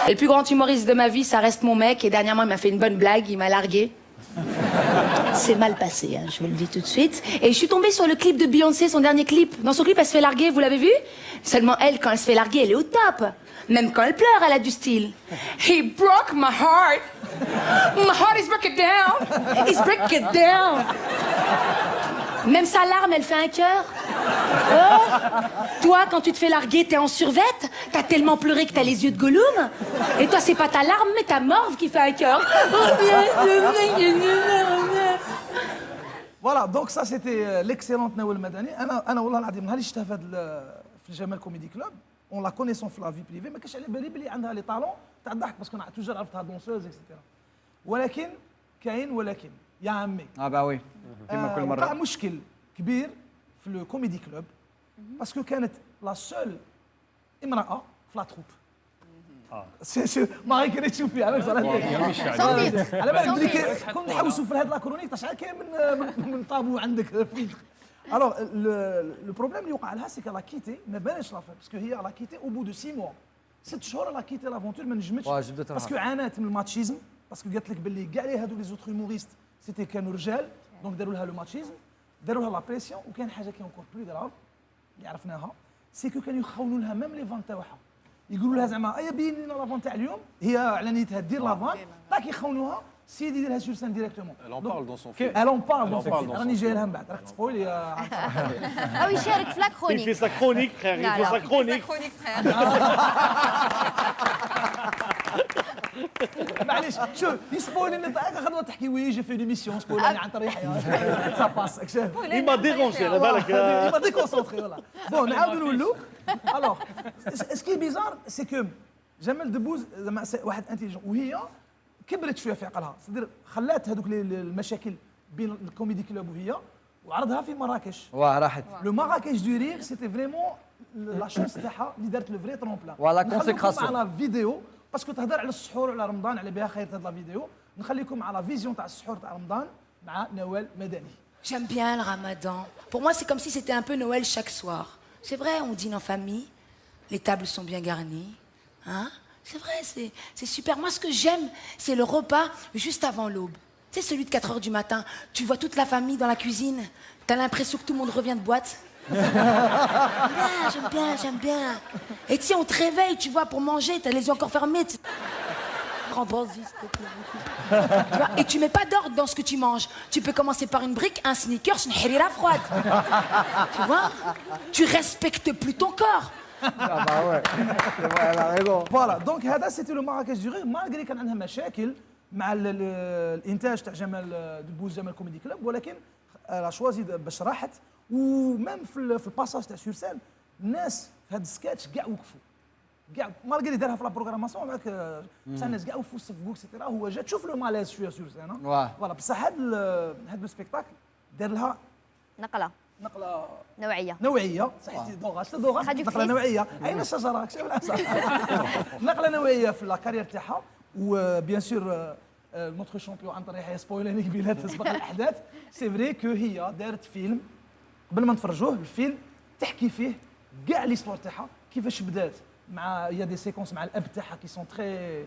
Et le plus grand humoriste de ma vie, ça reste mon mec. Et dernièrement, il m'a fait une bonne blague, il m'a largué. C'est mal passé, hein, je vous le dis tout de suite. Et je suis tombée sur le clip de Beyoncé, son dernier clip. Dans son clip, elle se fait larguer, vous l'avez vu? Seulement elle, quand elle se fait larguer, elle est au top. Même quand elle pleure, elle a du style. He broke my heart. My heart is broken down. He's breaking down. Même sa larme, elle fait un cœur. Oh. Toi, quand tu te fais larguer, t'es en survette. T'as tellement pleuré que t'as les yeux de Gollum. Et toi, c'est pas ta larme, mais ta morve qui fait un cœur. Voilà, donc ça c'était l'excellente Nawal Madani. أنا والله العظيم نهار اللي شفتها في الجمال كوميدي كلوب اون لا كونيسون في لا في بريفي ما كانش على بالي بلي عندها لي طالون تاع الضحك باسكو انا توجور عرفتها دونسوز اكسيتيرا. ولكن كاين ولكن يا عمي با وي كيما كل مره وقع مشكل كبير في لو كوميدي كلوب باسكو كانت لا سول امراه في لا تروب. ما كنت تشوف فيها على بالك كون نحوسوا في هذه لا كرونيك شحال كاين من طابو عندك فيلتر. الوغ لو بروبليم اللي وقع لها سي كا لا كيتي ما بالش لا فا باسكو هي لا كيتي او بو دو 6 موا 6 شهور لا كيتي لافونتور ما نجمتش باسكو عانات من الماتشيزم باسكو قالت لك باللي كاع لي هادو لي زوتر هيموريست سيتي كانوا رجال دونك داروا لها لو ماتشيزم داروا لها لا بريسيون وكاين حاجه كي اونكور بلو غراف اللي عرفناها سي كو كانوا يخونوا لها ميم لي فان تاعها يقولوا لها زعما ايا بين لنا لافون تاع اليوم هي على نيتها دير لافون طاك يخونوها سيدي يديرها سور سان ديريكتومون. Elle en parle dans son film. Elle en parle dans son film. راني جاي لها من بعد راك تسبويل يا او يشارك في لا كرونيك. Il fait sa chronique frère, il fait sa chronique. معليش شوف يسبويلني غدوه تحكي وي جي في ليميسيون سبويلني عن طريق يحيى سا باس Il m'a dérangé, على بالك. il m'a déconcentré voilà bon نعاودوا نولوا alors ce qui est bizarre c'est que جمال دبوز زعما واحد انتيليجون وهي كبرت شويه في عقلها صدر خلات هذوك المشاكل بين الكوميدي كلوب وهي وعرضها في مراكش راحت لو مراكش دو رير سيتي فريمون لا شانس تاعها اللي دارت لو فري ترومبلان ولا كونسيكراسيون على فيديو باسكو تهضر على السحور وعلى رمضان على بها خير هاد لا فيديو نخليكم على فيزيون تاع السحور تاع رمضان مع نوال مدني. J'aime bien le ramadan. Pour moi, c'est comme si c'était un peu Noël chaque soir. C'est vrai, on dîne en famille, les tables sont bien garnies. Hein? C'est vrai, c'est super. Moi, ce que j'aime, c'est le repas juste avant l'aube. C'est celui de 4 heures du matin. Tu vois toute la famille dans la cuisine. T'as l'impression que tout le monde revient de boîte. J'aime bien. Et tiens, on te réveille, tu vois, pour manger. T'as les yeux encore fermés. Rentre-y, s'il te plaît. Tu vois, et tu mets pas d'ordre dans ce que tu manges. Tu peux commencer par une brique, un sneakers, une harira froide. Tu vois? Tu respectes plus ton corps. Ah bah ouais, elle a raison. Voilà, donc هذا c'était le Marrakech du rire malgré كان عندها مشاكل مع الانتاج تاع جمال دبوز جمال كوميدي كلوب ولكن لا شوازي باش راحت ومام في الباساج تاع سور سين الناس في هذا السكاتش كاع وقفوا كاع مالغري دارها في لا بروغراماسيون معاك بصح الناس كاع وقفوا صفقوا اكسيتيرا هو جا تشوف لو مالاز شويه سور سين فوالا بصح هذا لو سبيكتاكل دار لها نقله نوعيه صحيتي دوغاش نقله نوعيه اين الشجره نقله نوعيه في لا كارير تاعها وبيان سور نوتر شامبيون عن طريق يحيى سبويليني قبيله تسبق الاحداث سي فري كو هي دارت فيلم قبل ما نتفرجوه الفيلم تحكي فيه كاع ليستوار تاعها كيفاش بدات مع يا دي سيكونس مع الاب تاعها كي سون تري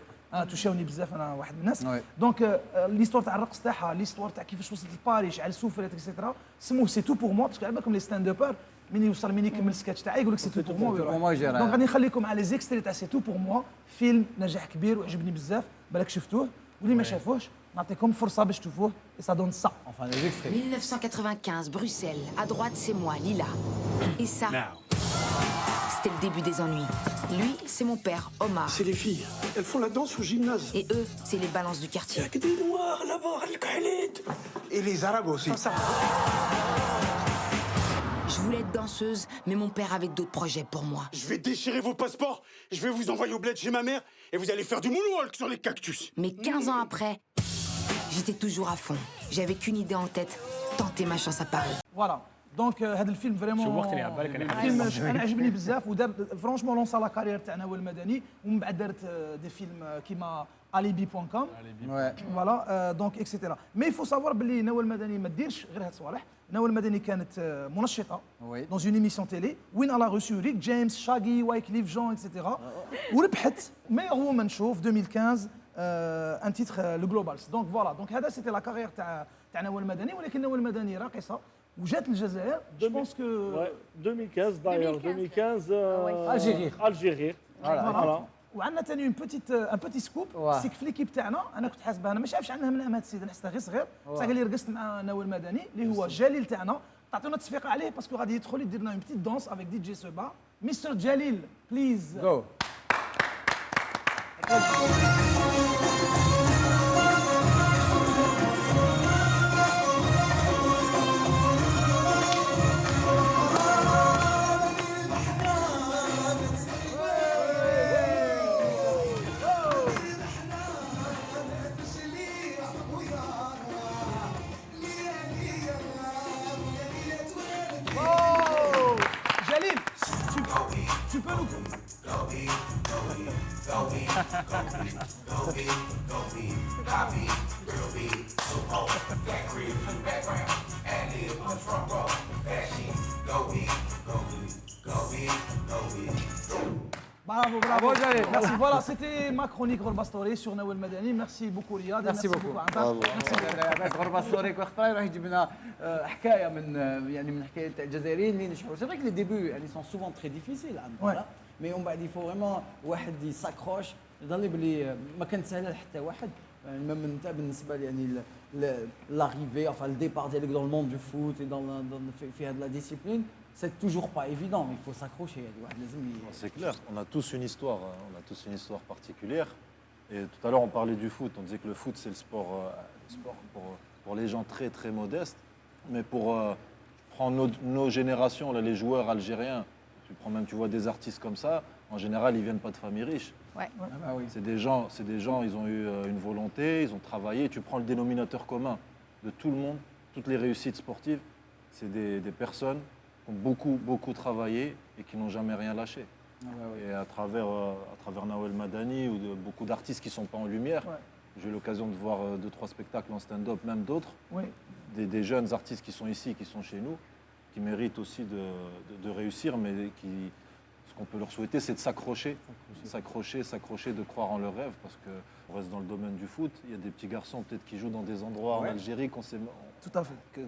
توشاوني بزاف انا واحد من الناس دونك ليستوار تاع الرقص تاعها ليستوار تاع كيفاش وصلت لباريس على السوفريت اكسيتيرا سموه سي تو بور موا باسكو على بالكم لي ستاند ابر من يوصل من يكمل السكاتش تاعي يقول لك سي تو بور موا دونك غادي نخليكم على لي زيكستري تاع سي تو بور موا فيلم نجاح كبير وعجبني بزاف بالك شفتوه واللي ما شافوهش نعطيكم فرصه باش تشوفوه et ça donne ça. Enfin les extraits. 1995, Bruxelles. À droite, c'est moi, Lila. Et ça, c'était le début des ennuis. Lui, c'est mon père, Omar. C'est les filles. Elles font la danse au gymnase. Et eux, c'est les balances du quartier. Il y a que des noirs là-bas, et les arabes aussi. Je voulais être danseuse, mais mon père avait d'autres projets pour moi. Je vais déchirer vos passeports, je vais vous envoyer au bled chez ma mère, et vous allez faire du moonwalk sur les cactus. Mais 15 ans après, j'étais toujours à fond. J'avais qu'une idée en tête, tenter ma chance à Paris. Voilà. دونك هذا الفيلم فريمون شوقتني على بالك الفيلم انا عجبني بزاف ودار فرونشمون لونسا لا كارير تاع نوال المدني ومن بعد دارت دي فيلم كيما alibi.com فوالا دونك اكسيتيرا مي يفو سافوار باللي نوال المدني ما ديرش غير هاد الصوالح نوال المدني كانت منشطه دون اون ايميسيون تيلي وين الا روسو ريك جيمس شاغي وايكليف جون اكسيتيرا وربحت ميور وومن شو في 2015 ان تيتر لو جلوبالز دونك فوالا دونك هذا سيتي لا كارير تاع نوال المدني ولكن نوال المدني راقصه وجات الجزائر جو بونس كو 2015 d'ailleurs 2015 Algérie فوالا وعندنا ثاني ان بوتي سكوب سيك في ليكيب تاعنا انا كنت حاسبها انا ما شافش عنها من هذا السيد نحسها غير صغير بصح قال لي رقصت مع نوال المدني اللي هو جليل تاعنا تعطيونا تصفيق عليه باسكو غادي يدخل يدير لنا اون بتيت دونس افيك دي جي سوبا مستر جليل بليز جو Tu peux nous... Bravo, bravo. Merci. Voilà, c'était ma chronique غربة ستوري sur نوال المدني. Merci beaucoup Riyad. Merci beaucoup. غربة ستوري واختار راح يجيب لنا حكايه من حكايه تاع الجزائريين اللي نجحوا. سي فري لي ديبي يعني سون سوفون تري ديفيسيل مي ومن بعد يفو فريمون واحد يساكروش يظل لي بلي ما كانت سهله لحتى واحد ميم انت بالنسبه لي يعني لاريفي enfin le départ ديالك dans le monde du foot et في هذه لا ديسيبلين c'est toujours pas évident mais il faut s'accrocher. C'est clair, on a tous une histoire particulière. Et tout à l'heure, on parlait du foot. On disait que le foot, c'est le sport pour les gens très, très modestes. Mais pour prendre nos générations, là, les joueurs algériens, tu vois des artistes comme ça, en général, ils ne viennent pas de familles riches. Ouais. Ah bah oui. C'est des gens, ils ont eu une volonté, ils ont travaillé. Tu prends le dénominateur commun de tout le monde, toutes les réussites sportives, c'est des personnes qui ont beaucoup, beaucoup travaillé et qui n'ont jamais rien lâché. Ah bah oui. Et à travers Nawel Madani ou beaucoup d'artistes qui ne sont pas en lumière, j'ai eu l'occasion de voir 2-3 spectacles en stand-up, même d'autres, des jeunes artistes qui sont ici, qui sont chez nous, qui méritent aussi de réussir, mais ce qu'on peut leur souhaiter, c'est de s'accrocher, de croire en leurs rêves, parce qu'on reste dans le domaine du foot. Il y a des petits garçons peut-être qui jouent dans des endroits en Algérie Tout à fait. que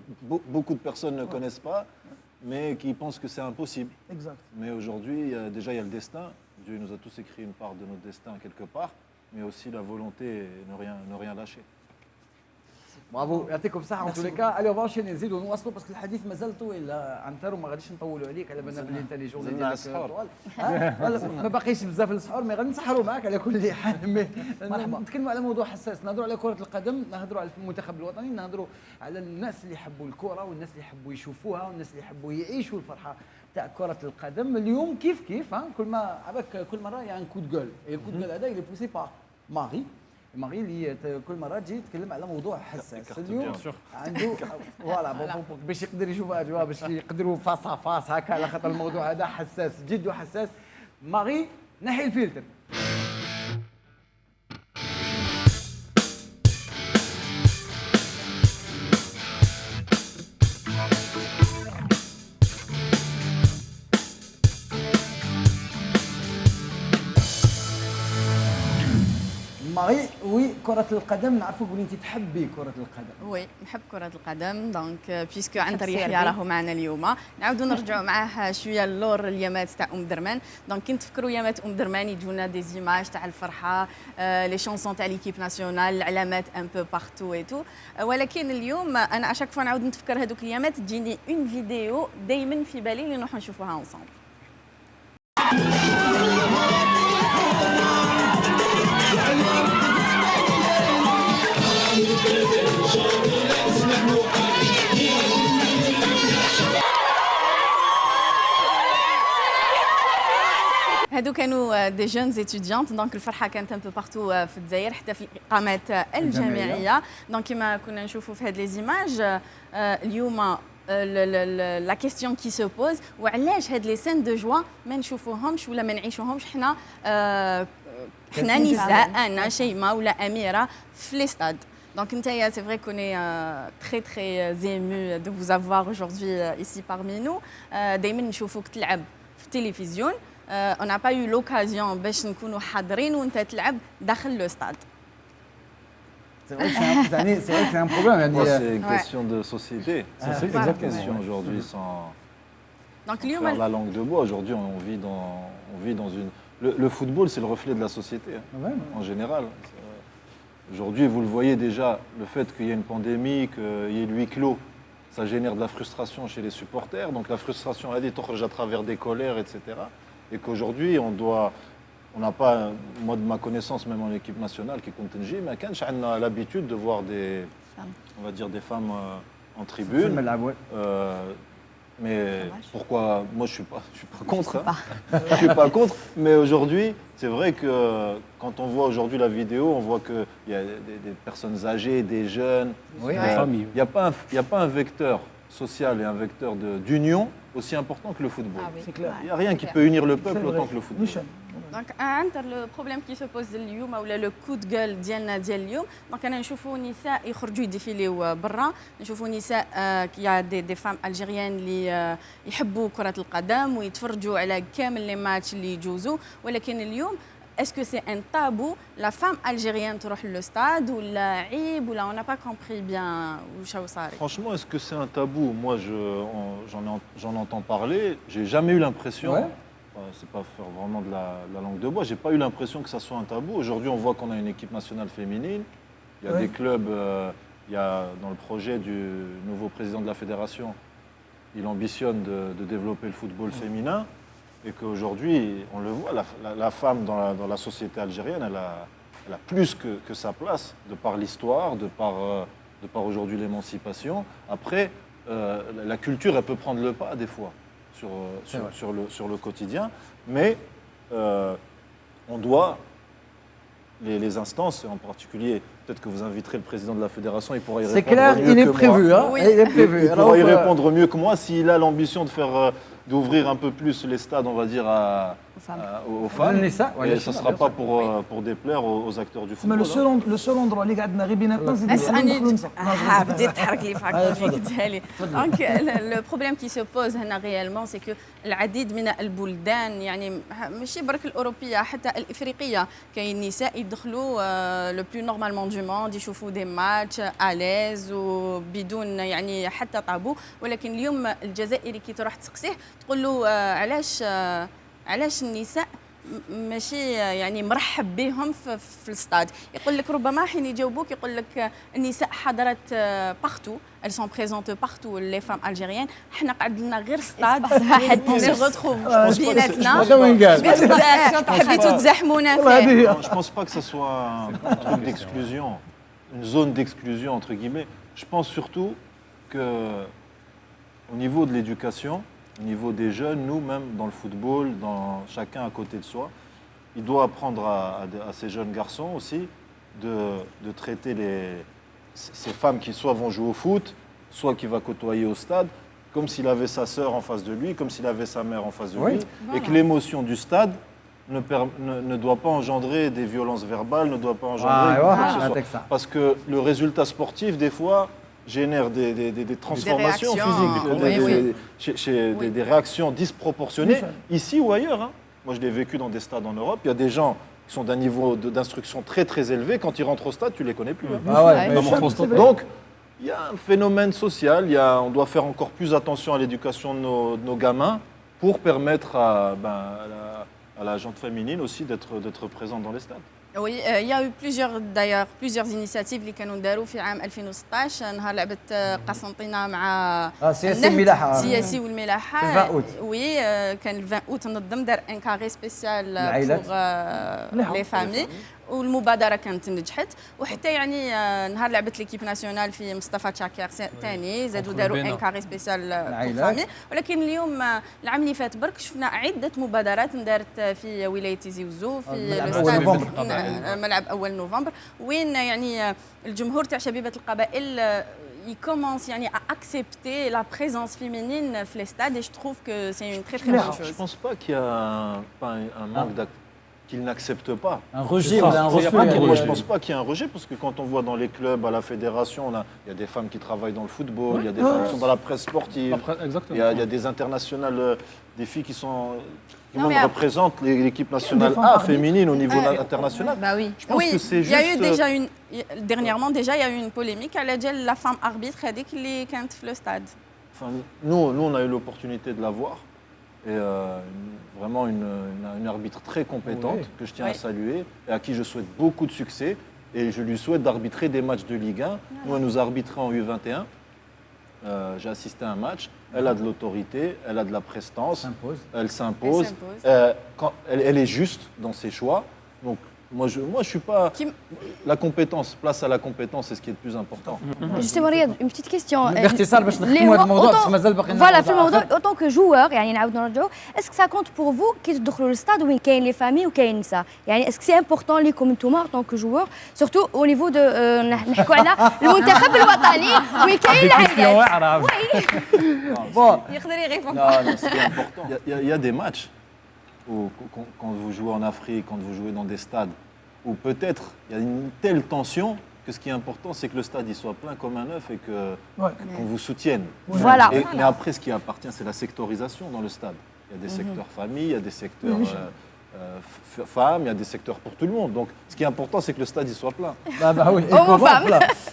beaucoup de personnes ne connaissent pas, mais qui pensent que c'est impossible. Exact. Mais aujourd'hui, déjà, il y a le destin. Dieu nous a tous écrit une part de notre destin quelque part, mais aussi la volonté et ne rien lâcher. برافو يعطيكم الصحة en tous les cas. Allez, on va enchaîner نزيدوا نواصلوا باسكو الحديث مازال طويل عنتر وما غاديش نطولوا عليك على بالنا بلي انت لي جورني ديالك طوال. ما باقيش بزاف للسحور مي غادي نسحروا معاك على كل حال. مرحبا. نتكلموا على موضوع حساس، نهضروا على كرة القدم، نهضروا على المنتخب الوطني، نهضروا على الناس اللي يحبوا الكرة والناس اللي يحبوا يشوفوها والناس اللي يحبوا يعيشوا الفرحة تاع كرة القدم. اليوم كيف كل مرة يعني كود جول، الكود جول هذا اللي بوسي با ماري اللي كل مره تجي تتكلم على موضوع حساس. اليوم عنده فوالا باش يقدر يشوف اجواء، باش يقدروا فاس فاس هكا، على خاطر الموضوع هذا حساس جد حساس. ماري نحي الفلتر. ماري وي كرة القدم نعرفوا بلي انت تحبي كرة القدم. وي نحب كرة القدم دونك بيسكو عنتر يحيى راهو معنا اليوم، نعاودوا نرجعوا معاه شويه اللور اليامات تاع درمان. دونك كي نتفكروا يامات درمان يجونا دي زيماج تاع الفرحه، لي شونسون تاع ليكيب ناسيونال، العلامات ان بو بارتو اي تو. ولكن اليوم انا اشاك فوا نعاود نتفكر هذوك اليامات تجيني اون فيديو دائما في بالي اللي نروحوا نشوفوها اونصومبل. هادو كانوا دي جونز اتيديانت، دونك الفرحه كانت ان بو بارتو في الجزائر حتى في الاقامات الجامعيه. دونك كما كنا نشوفوا في هاد لي زيماج اليوم لا كيستيون كي سو بوز، وعلاش هاد لي سين دو جوا ما نشوفوهمش ولا ما نعيشوهمش حنا نساء، انا شيماء ولا اميره في لي ستاد. Donc, c'est vrai qu'on est très très ému de vous avoir aujourd'hui ici parmi nous. دايما نشوفوك تلعب في التلفزيون، on n'a pas eu l'occasion باش نكونوا حاضرين وانت تلعب داخل لو ستاد. C'est vrai que c'est un problème. C'est une question de société. C'est une question aujourd'hui sans faire la langue de bois. Aujourd'hui, on vit dans une... Le football, c'est le reflet de la société, en général. Aujourd'hui, vous le voyez déjà, le fait qu'il y ait une pandémie, qu'il y ait le huis clos, ça génère de la frustration chez les supporters. Donc la frustration, elle est à travers des colères, etc. Et qu'aujourd'hui, on n'a pas, moi de ma connaissance, même en équipe nationale, qui compte NJ, mais on a l'habitude de voir on va dire des femmes en tribune. Mais pourquoi? Moi, je suis pas contre. Je suis pas contre. Mais aujourd'hui, c'est vrai que quand on voit aujourd'hui la vidéo, on voit qu'il y a des personnes âgées, des jeunes. Oui, il n'y a pas un vecteur social et un vecteur d'union aussi important que le football. Ah oui. C'est clair. Il n'y a rien qui peut unir le peuple autant que le football. دونك عندنا لو بروبليم كي سو بوز اليوم ولا لو كود جول ديالنا ديال اليوم. دونك انا نشوفوا نساء يخرجوا يديفيليو برا، نشوفوا نساء كيا دي فام الجيريان اللي يحبوا كرة القدم ويتفرجوا على كامل لي ماتش اللي يجوزوا. ولكن اليوم اسكو سي ان تابو لا فام الجيريان تروح لو ستاد ولا عيب ولا on n'a pas compris bien واش صار؟ Franchement, est-ce que c'est un tabou? Moi, j'en entends parler. J'ai jamais eu l'impression. C'est pas faire vraiment de la langue de bois. J'ai pas eu l'impression que ça soit un tabou. Aujourd'hui, on voit qu'on a une équipe nationale féminine. Il y a des clubs. Il y a dans le projet du nouveau président de la fédération, il ambitionne de développer le football féminin, et qu'aujourd'hui, on le voit, la femme dans la société algérienne, elle a plus que sa place, de par l'histoire, de par aujourd'hui l'émancipation. Après, la culture, elle peut prendre le pas des fois sur le quotidien, mais on doit, les instances, en particulier, peut-être que vous inviterez le président de la fédération, il pourra y répondre clair, mieux il est que prévu, moi. hein, oui. Il est prévu. Il pourra y répondre mieux que moi s'il a l'ambition de faire, d'ouvrir un peu plus les stades, on va dire, aux femmes. Et ça ne sera pas pour déplaire aux acteurs du football. Mais le seul endroit اللي قعدنا غير بيناتنا بديت تحرك لي فاك دونك لو بروبليم كي سو بوز هنا ريالمون سي كو العديد من البلدان يعني ماشي برك الاوروبيه حتى الافريقيه كاين نساء يدخلوا لو بلو نورمالمون دو موند يشوفوا دي ماتش اليز وبدون يعني حتى طابو ولكن اليوم الجزائري كي تروح تسقسيه تقول له علاش النساء ماشي يعني مرحب بهم في الستاد يقول لك ربما حين يجاوبوك يقول لك النساء حضرت بارتو elles sont présentes partout les femmes algériennes حنا قعد لنا غير ستاد حد نغتخو بيناتنا حبيتوا تزاحمونا فيه. Je pense pas que ce soit un truc d'exclusion, une zone d'exclusion entre guillemets. Je pense surtout que au niveau de l'éducation, au niveau des jeunes, nous, même dans le football, chacun à côté de soi, il doit apprendre à ces jeunes garçons aussi de traiter ces femmes qui soit vont jouer au foot, soit qui va côtoyer au stade, comme s'il avait sa sœur en face de lui, comme s'il avait sa mère en face de lui, et que l'émotion du stade ne doit pas engendrer des violences verbales, ne doit pas engendrer quoi que ce soit. Parce que le résultat sportif, des fois, génère des transformations physiques, des réactions disproportionnées, ici ou ailleurs. Hein. Moi, je l'ai vécu dans des stades en Europe. Il y a des gens qui sont d'un niveau d'instruction très très élevé. Quand ils rentrent au stade, tu les connais plus. Hein. Donc, il y a un phénomène social. On doit faire encore plus attention à l'éducation de nos gamins pour permettre à la gente féminine aussi d'être présente dans les stades. Oui, il y a eu plusieurs initiatives اللي كانوا داروا في عام 2016 نهار لعبة قسنطينة مع سياسي والملاحة. وي كان 20 اوت نظم دار ان كاري سبيسيال بور لي فامي والمبادره كانت نجحت وحتى يعني نهار لعبه ليكيب ناسيونال في مصطفى تشاكير ثاني زادوا داروا ان كاري سبيسيال بور فامي ولكن اليوم العام اللي فات برك شفنا عده مبادرات دارت في ولايه تيزي وزو في ملعب اول نوفمبر وين يعني الجمهور تاع شبيبه القبائل commence à accepter la présence féminine dans les stades et je trouve que c'est une très très bonne chose. Je ne pense pas qu'il y a un manque qu'ils n'acceptent pas. Un rejet, un refus. Moi, je ne pense pas qu'il y ait un rejet, parce que quand on voit dans les clubs, à la fédération, il y a des femmes qui travaillent dans le football, il y a des femmes qui sont dans la presse sportive, il y a des internationales, des filles qui représentent l'équipe nationale A féminine au niveau international. Bah oui. Je pense que c'est juste... Dernièrement, déjà, il y a eu une polémique à la femme arbitre qui est le stade. Enfin, nous, on a eu l'opportunité de la voir. Et vraiment une arbitre très compétente que je tiens à saluer et à qui je souhaite beaucoup de succès. Et je lui souhaite d'arbitrer des matchs de Ligue 1. Nous, elle nous a arbitré en U21. J'ai assisté à un match. Elle a de l'autorité, elle a de la prestance. Elle s'impose. Elle est juste dans ses choix. Donc, moi, je suis pas... La compétence, place à la compétence, c'est ce qui est le plus important. Justement, Riyad, une petite question. Voilà, autant que joueur, est-ce que ça compte pour vous qui تدخلوا للstade où il y a les familles ou il y a النساء؟ Est-ce que c'est important لكم انتوما en tant que joueur, surtout au niveau de نحكوا على المنتخب الوطني وين كاين العائلات؟ يقدر يغيب. Non, ce qui est important. Il y a des matchs quand vous jouez en Afrique, quand vous jouez dans des stades, où peut-être il y a une telle tension que ce qui est important, c'est que le stade il soit plein comme un œuf et qu'on vous soutienne. Voilà. Mais après, ce qui appartient, c'est la sectorisation dans le stade. Il y a des secteurs famille, il y a des secteurs femmes, il y a des secteurs pour tout le monde. Donc, ce qui est important, c'est que le stade il soit plein. Bah oui.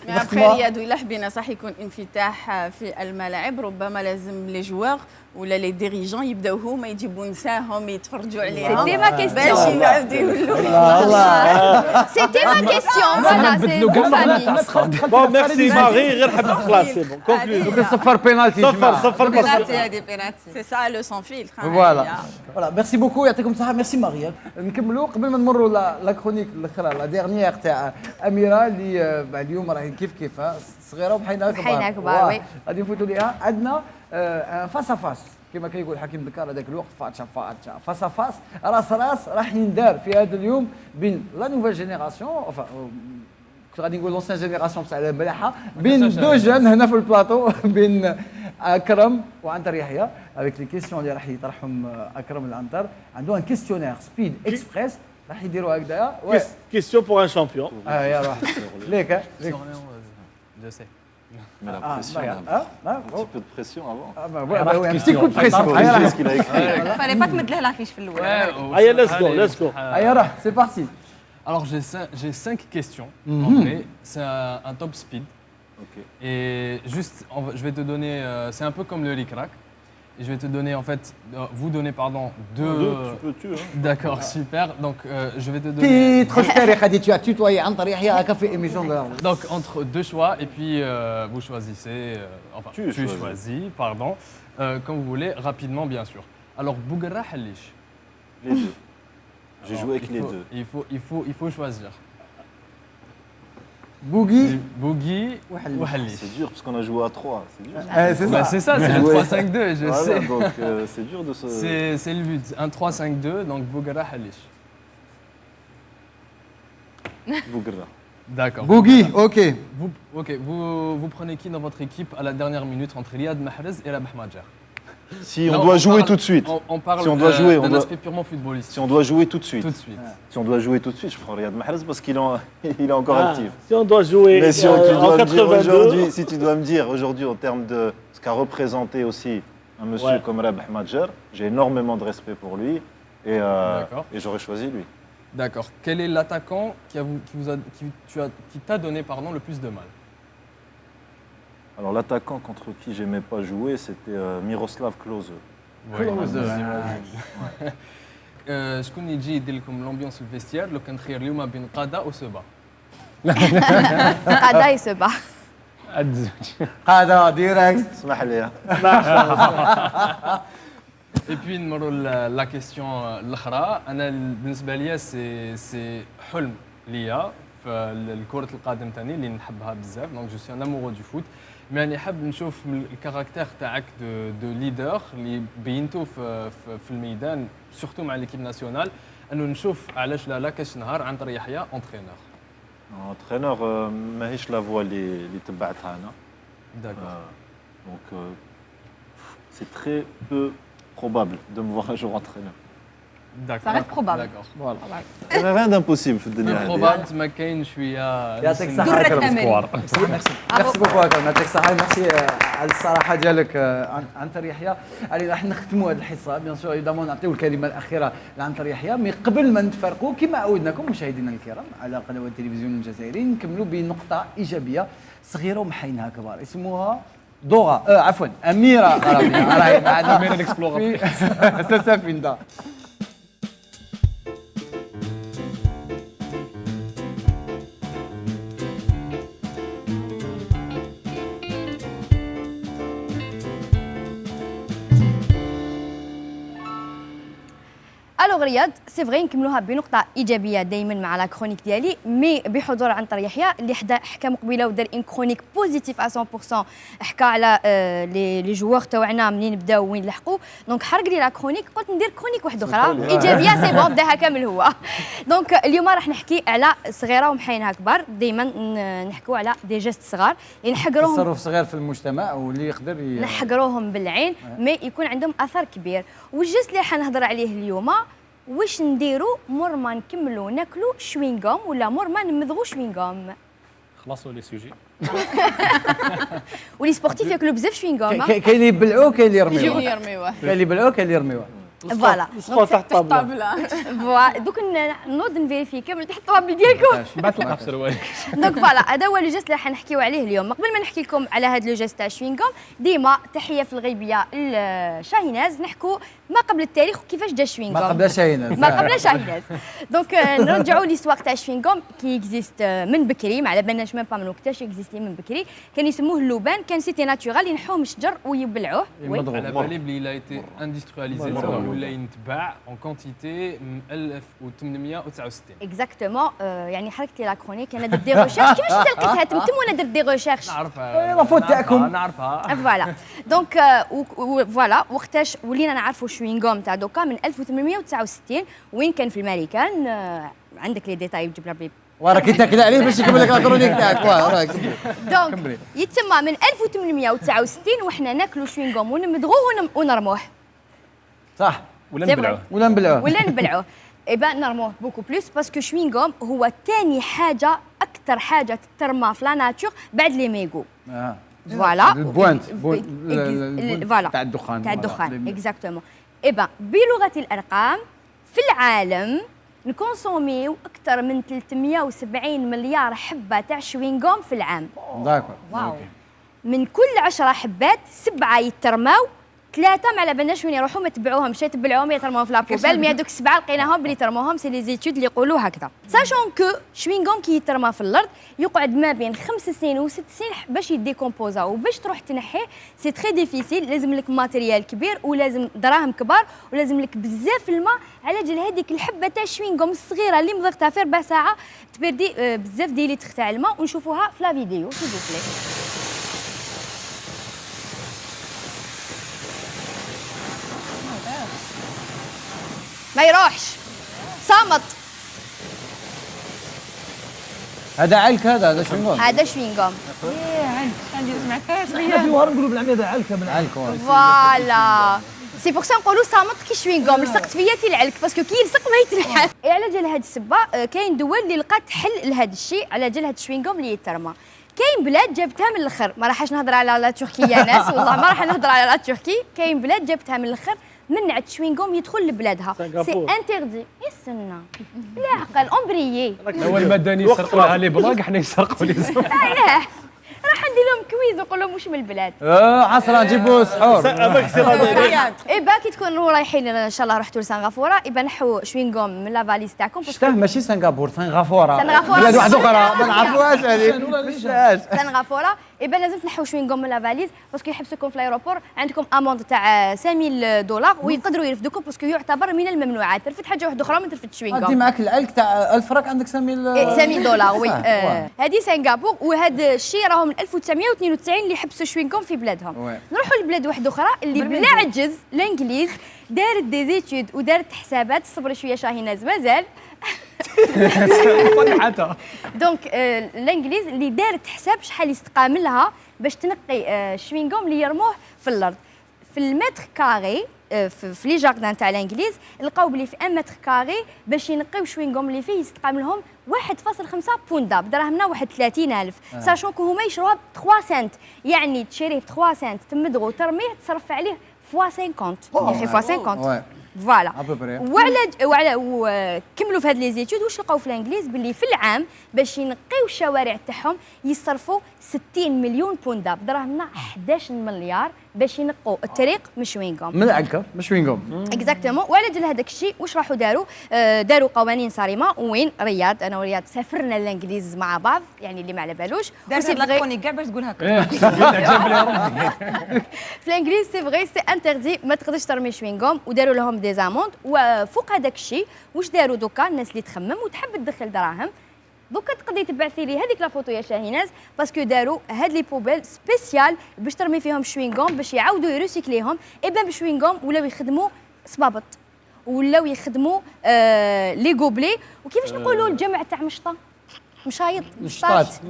Mais après, رياض إلا حبينا صح يكون انفتاح في الملاعب ربما لازم لي جوار ولا لي ديريجون يبداو هما يجيبوا نساهم يتفرجوا عليهم. C'était ma question. باش يعاودوا يولوا. C'était ma question. Voilà, c'est une famille. Bon, merci Marie. غير حب خلاص c'est bon. Conclue. صفر بينالتي. صفر بينالتي هذه بينالتي. C'est ça le sans filtre. Voilà. Merci beaucoup. يعطيكم الصحة. Merci ياك نكملوا قبل ما نمروا لا كرونيك الاخرى لا ديرنيير تاع اميره اللي بعد اليوم راهي كيف صغيره وبحينها كبار. بحينها كبار، وي. غادي نفوتوا ليها. عندنا فاس فاس كما كيقول حكيم دكار هذاك الوقت فاتشا فاس فاس راس راح يندار في هذا اليوم بين لا نوفيل جينيراسيون كنت غادي نقول لونسيان جينيراسيون بصح على مليحه بين دو جون هنا في البلاطو بين اكرم وعنتر يحيى avec les questions اللي راح يطرحهم اكرم العنتر. عنده ان كيستيونير سبيد اكسبريس راح يديروا هكذايا. Question pour un champion. يا روح ليك Je sais. Mais la pression, un petit peu de pression avant. un petit coup de pression. Qu'est-ce qu'il a écrit? fallait pas تمد له لافيش في الاول. Allez, let's go. Allez, روح c'est parti. Alors j'ai 5 questions. En vrai, c'est un top speed. Ok. Et juste, je vais te donner, c'est un peu comme le ric-rac. Et je vais te donner en fait, vous donner pardon deux. Tu peux tuer. D'accord, super. Donc je vais te donner. tu as tutoyé Antar Yahya à café émission de. Donc entre deux choix et puis vous choisissez. Enfin, tu choisis, pardon, comme vous voulez, rapidement bien sûr. Alors Bougra Halish. Les deux. J'ai joué avec les deux. Il faut choisir. Boogie ou Halish. C'est dur parce qu'on a joué à 3. C'est dur. C'est ça, c'est un 3-5-2, je sais. Donc c'est dur de se. C'est le but. Un 3-5-2, donc Bougra Halish. Bougra. D'accord. Boogie, ok. Vous prenez qui dans votre équipe à la dernière minute entre Riyad Mahrez et Rabah Madjer? Si on doit jouer tout de suite. On parle si on doit jouer, d'un aspect purement footballistique. Si on doit jouer tout de suite. Si on doit jouer tout de suite, je prends Riyad Mahrez parce qu'il est encore actif. Si on doit jouer mais si en 82... si tu dois me dire aujourd'hui en termes de ce qu'a représenté aussi un monsieur comme Rabah Madjer, j'ai énormément de respect pour lui et j'aurais choisi lui. D'accord. Quel est l'attaquant qui t'a donné le plus de mal? Alors l'attaquant contre qui j'aimais pas jouer, c'était Miroslav Klose. شكون يجي يدير لكم l'ambiance في الفيستير لو كان خير اليوم بين قاده وسبا؟ قاده يسبا. قاده ديريكت. اسمح لي. Et puis نمروا la question الاخرى. انا بالنسبه لي سي حلم ليا في كرة القدم تاني اللي نحبها بزاف. دونك جو سي ان امورو دو فوت. مي راني حاب نشوف الكاركتير تاعك دو ليدر اللي بينتو في الميدان سورتو مع ليكيب ناسيونال انه نشوف علاش لا كاش نهار عنتر يحيى اونترينور. اونترينور ماهيش لا فوا اللي تبعتها انا. داكور. دونك سي تري بو probable de me voir un jour entraîneur. Ça reste probable. D'accord. Voilà. Il n'y a rien d'impossible في الدنيا هذه. probable ما كاين شويه. يعطيك الصحة أكرم. ميرسي بوكو أكرم، يعطيك الصحة. ميرسي على الصراحة ديالك عنتر يحيى. علي راح نختموا هذه الحصة بيان سور ايفيدامون نعطيو الكلمة الأخيرة لعنتر يحيى، مي قبل ما نتفرقوا كما عودناكم مشاهدينا الكرام على قنوات التلفزيون الجزائريين نكملوا بنقطة إيجابية صغيرة ومحينها كبار اسمها دوغا عفوا أميرة غربية راهي معنا. أميرة الإكسبلورر. سفينة. الو رياض سي فغي نكملوها بنقطه ايجابيه دائما مع لا كرونيك ديالي مي بحضور عنتر يحيى اللي حكى مقبله ودار ان كرونيك بوزيتيف 100%. حكى على لي جوار تاعنا منين بداو وين لحقوا. دونك حرق لي لا كرونيك قلت ندير كرونيك واحده اخرى ايجابيه سي بون بداها كامل هو. دونك اليوم راح نحكي على صغيره ومحينها كبار. دائما نحكوا على دي جيست صغار اللي نحقروهم تصرف صغير في المجتمع واللي يقدر نحقروهم بالعين مي يكون عندهم اثر كبير. والجيست اللي حنهضر عليه اليوم واش نديروا مور ما نكملوا ناكلوا شوينغوم ولا مور ما نمضغوا شوينغوم؟ خلاصوا لي سوجي. ولي سبورتيف ياكلوا بزاف شوينغوم. كاين اللي يبلعوه كاين اللي يرميوه. كاين اللي يبلعوه كاين اللي يرميوه. فوالا تحت الطابله. فوالا دوك نوض نفيريفي كامل تحت الطابل ديالكم. بعث لك في سروالك. دونك فوالا هذا هو لو جيست اللي حنحكيو عليه اليوم. قبل ما نحكي لكم على هذا لو جيست تاع شوينغوم ديما تحيه في الغيبيه لشاهيناز نحكوا ما قبل التاريخ وكيفاش جا شوينغوم. ما قبل شاهيناز. ما قبل شاهيناز. دونك نرجعوا ليستواغ تاع شوينغوم كي اكزيست من بكري، ما على بالناش ميم با من وقتاش اكزيستي من بكري، كان يسموه اللوبان، كان سيتي ناتورال ينحوه من الشجر ويبلعوه. على بالي بلي لا ايتي اندسترياليزي ولا ينتباع اون كونتيتي 1869. اكزاكتومون يعني حركتي لا كرونيك انا درت دي ريشيرش كيفاش انت لقيتها تمتم وانا درت دي ريشيرش نعرفها لا فوت تاعكم نعرفها فوالا دونك فوالا وقتاش ولينا نعرفوا شوينغوم تاع دوكا من 1869 وين كان في الامريكان. عندك لي ديتاي جبنا بلي وراكي تاكل عليه باش يكمل لك الكرونيك تاعك وراك. دونك يتسمى من 1869 وحنا ناكلوا شوينغوم ونمضغوه ونرموه. صح ولا نبلعوه ولا نبلعوه. إبا نرموه بوكو بلوس باسكو شوينغوم هو ثاني حاجه اكثر حاجه تترمى في لا ناتور بعد لي ميغو. فوالا البوانت فوالا تاع الدخان تاع الدخان اكزاكتومون. إبا بلغه الارقام في العالم نكونسوميو اكثر من 370 مليار حبه تاع شوينغوم في العام. داكور. من كل 10 حبات 7 يترماو، 3 ما على بالناش وين يروحوا ما تبعوهمش يتبلعوهم يترموهم في لابوبيل، مي هذوك 7 لقيناهم بلي ترموهم سي لي زيتود اللي يقولوا هكذا. ساشون كو شوينغوم كي يترمى في الارض يقعد ما بين 5 سنين و6 سنين باش يديكومبوزا، وباش تروح تنحيه سي تري ديفيسيل، لازم لك ماتيريال كبير ولازم دراهم كبار ولازم لك بزاف الماء على جال هذيك الحبه تاع الشوينغوم الصغيره اللي مضغتها في ربع ساعه تبردي بزاف ديال لتر تاع الماء ونشوفوها في لا فيديو سيزوبلي. ما يروحش صامت. هذا علك هذا شوينغوم. هذا شوينغوم. علك عندي سمعتهاش. احنا في وهران نقولوا بالعمية هذا علك من علك. فوالا سي بوغ سا نقولوا صامت كي شوينغوم، لصقت فيا كي العلك باسكو كي يلصق ما يتنحى. على جال هاد السبه كاين دول اللي لقات حل لهذا الشيء على جال هاد الشوينغوم اللي يترمى. كاين بلاد جابتها من الاخر، ما راحش نهضر على لا تركيا يا ناس والله ما راح نهضر على لا تركي. كاين بلاد جابتها من الاخر منعت شوينغوم يدخل لبلادها، سي انتردي. يستنى لا عقل امبريي. هو المدني يسرقوا لها لي بلاك حنا يسرقوا لي زوج. راح ندير لهم كويز ونقول لهم واش من البلاد. حسره نجيبوا سحور. إبا كي تكونوا رايحين ان شاء الله رحتوا لسنغافوره إبا نحوا شوينغوم من لا فاليز تاعكم. شتاه ماشي سنغافور سنغافوره. سنغافوره بلاد واحده اخرى ما نعرفوهاش هذه. سنغافوره إبا لازم تنحوا شوينغوم من لا فاليز باسكو يحبسوكم في الايروبور، عندكم اموند تاع 5000 دولار ويقدروا يرفدوكم باسكو يعتبر من الممنوعات. ترفد حاجه واحده اخرى ما ترفد شوينغوم. انت معك العلك تاع 1000 فرق عندك 5000 دولار. وي هذه سنغافور وهذا الشيء راهم من 1992 اللي حبسوا شوينغوم في بلادهم. نروحوا لبلاد واحده اخرى اللي بلا عجز الانجليز دارت دي زيتود ودارت حسابات. صبري شويه شاهيناز مازال. دونك الانجليز اللي دارت حساب شحال يستقام لها باش تنقي الشوينغوم اللي يرموه في الارض. في المتر كاري في لي جاردان تاع الانجليز لقاو بلي في 1 متر كاري باش ينقيو شوينغوم اللي فيه يستقام لهم 1.5 بوندا بدراهمنا 31000. ساشون كو هما يشروها ب 3 سنت، يعني تشريه ب 3 سنت تمدغو ترميه تصرف عليه فوا 50 يا اخي فوا 50. فوالا وعلى كملوا في هاد لي زيتود واش لقاو في الانجليز باللي في العام باش ينقيو الشوارع تاعهم يصرفوا 60 مليون بوندا بدراهمنا 11 مليار باش ينقوا الطريق من شوينغوم. من العنكه من شوينغوم اكزاكتومون. وعلى جال هذاك الشيء واش راحوا داروا قوانين صارمه. وين رياض انا ورياض سافرنا الانجليز مع بعض يعني اللي ما على بالوش. دارت لا كرونيك كاع باش تقول هكا. في الانجليز سي فغي سي انتردي ما تقدرش ترمي شوينغوم وداروا لهم دي زاموند. وفوق هذاك الشيء واش داروا دوكا الناس اللي تخمم وتحب تدخل دراهم دوكا تقدري تبعثي لي هذيك لا فوتو يا شاهيناز باسكو داروا هاد لي بوبيل سبيسيال باش ترمي فيهم شوينغوم باش يعاودوا يريسيكليهم. إبا بشوينغوم ولاو يخدموا صبابط ولاو يخدموا لي غوبلي وكيفاش نقولوا الجمع تاع مشطه